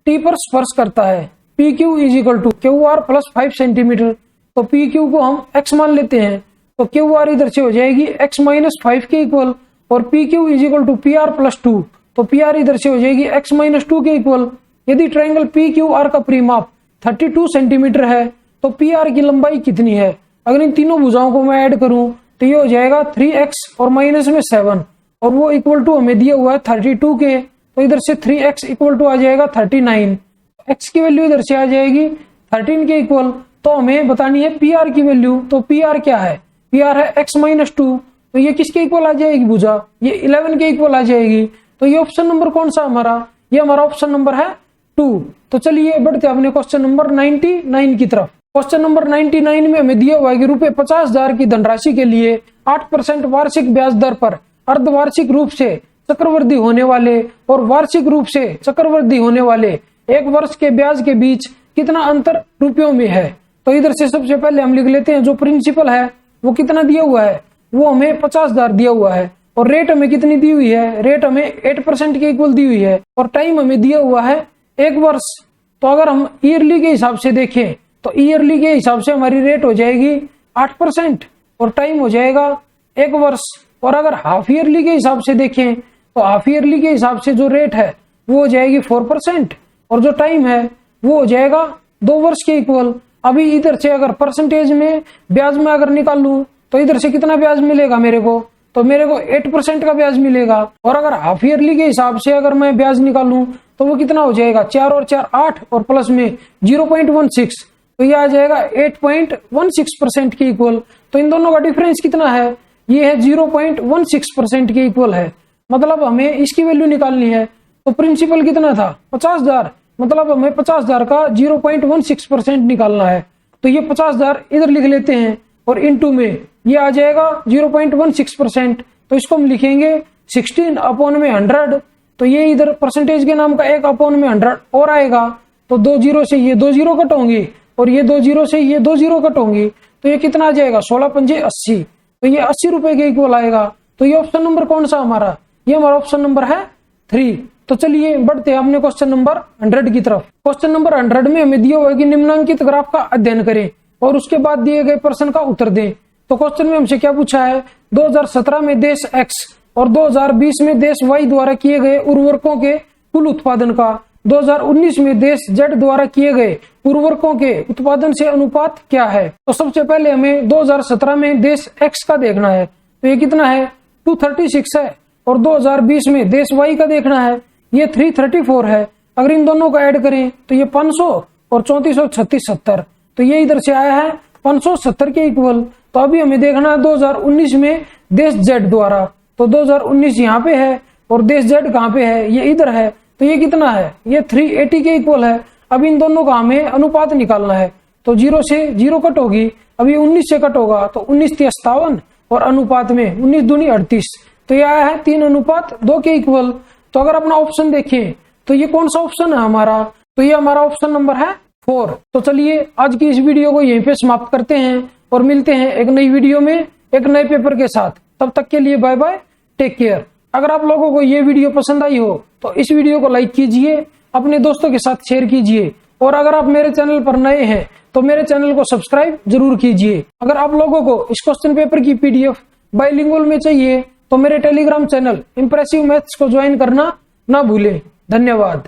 T पर स्पर्श करता है। PQ = QR + 5 centimetre. तो PQ को हम X मान लेते हैं। तो QR इधर से हो जाएगी X - 5 के इक्वल और PQ = PR + 2। तो PR इधर से हो जाएगी X - 2 के इक्वल। यदि ट्राइंगल PQR का परिमाप 32 सेंटीमीटर है तो PR की लंबाई कितनी है? अगर इन तीनों भुजाओं को मैं ऐड करूं तो ये हो जाएगा 3x और माइनस में 7 और वो इक्वल टू हमें दिया हुआ है 32 के। तो इधर से 3x इक्वल टू आ जाएगा 39। x की वैल्यू इधर से आ जाएगी 13 के इक्वल। तो हमें बतानी है PR की वैल्यू। तो PR क्या है? PR है x - 2। तो ये किसके इक्वल आ जाएगी भुजा? ये 11 के इक्वल आ जाएगी। तो ये ऑप्शन नंबर कौन सा हमारा? ये हमारा ऑप्शन नंबर है 2। तो चलिए बढ़ते अपने क्वेश्चन नंबर 99 की तरफ। क्वेश्चन नंबर 99 में हमें दिया हुआ है कि ₹50,000 की धनराशि के लिए 8% वार्षिक ब्याज दर पर अर्धवार्षिक रूप से चक्रवृद्धि होने वाले और वार्षिक रूप से चक्रवृद्धि होने वाले एक वर्ष के ब्याज के बीच कितना अंतर रुपयों में है? तो इधर से सबसे पहले हम लिख लेते हैं जो प्रिंसिपल है वो कितना दिया हुआ है? वो हमें 50,000 दिया हुआ है और रेट हमें कितनी दी हुई है? रेट हमें 8% के इक्वल दी हुई है और टाइम हमें दिया हुआ है 1 वर्ष। तो अगर हम ईयरली के हिसाब से देखें तो ईयरली के हिसाब से हमारी रेट हो जाएगी 8% और टाइम हो जाएगा 1 वर्ष। और अगर हाफ ईयरली के हिसाब से देखें तो हाफ ईयरली के हिसाब से जो रेट है वो हो जाएगी 4% और जो टाइम है वो हो जाएगा 2 वर्ष के इक्वल। अभी इधर से अगर परसेंटेज में ब्याज में अगर निकाल लूं तो इधर से कितना ब्याज मिलेगा मेरे को? तो मेरे को 8% का ब्याज मिलेगा। और अगर हाफ ईयरली के हिसाब से अगर मैं ब्याज निकालूं तो वो कितना हो जाएगा? 4 और 4 8 और प्लस में 0.16। तो ये आ जाएगा 8.16% के इक्वल। तो इन दोनों का डिफरेंस कितना है? ये है 0.16% के इक्वल है। मतलब हमें इसकी वैल्यू निकालनी है। तो प्रिंसिपल कितना था? 50,000। मतलब हमें 50,000 का 0.16% निकालना है। तो ये 50,000 इधर लिख लेते हैं और इनटू में ये आ जाएगा 0.16%। तो इसको हम लिखेंगे 16/100। तो ये इधर परसेंटेज के नाम का 1/100 और आएगा। तो 2 0 से ये 2 0 कट होंगी और ये 2 0 से ये 2 0 कट होंगी। तो ये कितना आ जाएगा? 16 पंजे 80। तो ये 80 रुपए के इक्वल आएगा। तो ये ऑप्शन नंबर कौन सा हमारा? ये हमारा ऑप्शन नंबर है 3। तो चलिए बढ़ते हैं अपने क्वेश्चन नंबर 100 की तरफ। क्वेश्चन नंबर 100 में हमें दिया हुआ है कि निम्नांकित ग्राफ का अध्ययन करें और उसके बाद दिए गए प्रश्न का उत्तर दें। तो क्वेश्चन में हमसे क्या पूछा है? 2017 में देश X और 2020 में देश Y द्वारा किए गए उर्वरकों के कुल उत्पादन का 2019 में देश Z द्वारा किए गए उर्वरकों के उत्पादन से अनुपात क्या है? तो सबसे पहले हमें 2017 में देश X का देखना है। तो ये कितना है 236 है, और 2020 में देश वाई का देखना है, ये 334 है। अगर इन दोनों को ऐड करें तो ये 500 और 3436 70, तो ये इधर से आया है 570 के इक्वल। तो अभी हमें देखना है 2019 में देश जेड द्वारा, तो 2019 यहाँ पे है और देश जेड कहाँ पे है, ये इधर है। तो ये कितना है, ये 380 के इक्वल है। अब इन दोनों का हमें अनुपात निकालना है, तो 0 से 0 कट होगी, अब ये 19 से कट होगा, तो 19 × 57 और अनुपात में 19 दूनी 38, तो ये आया है 3:2 के इक्वल। तो अगर अपना ऑप्शन देखें तो ये कौन सा ऑप्शन है हमारा, तो ये हमारा ऑप्शन नंबर है 4। तो चलिए आज की इस वीडियो को यहीं पे समाप्त करते हैं और मिलते हैं एक नई वीडियो में एक नए पेपर के साथ। तब तक के लिए बाय बाय, टेक केयर। अगर आप लोगों को ये वीडियो पसंद आई हो तो इस वीडियो को लाइक कीजिए, अपने दोस्तों के साथ शेयर कीजिए, और अगर आप मेरे चैनल पर नए हैं तो मेरे चैनल को सब्सक्राइब जरूर कीजिए। अगर आप लोगों को इस क्वेश्चन पेपर की पीडीएफ बाइलिंगुअल में चाहिए तो मेरे टेलीग्राम चैनल इंप्रेसिव मैथ्स को ज्वाइन करना ना भूलें। धन्यवाद।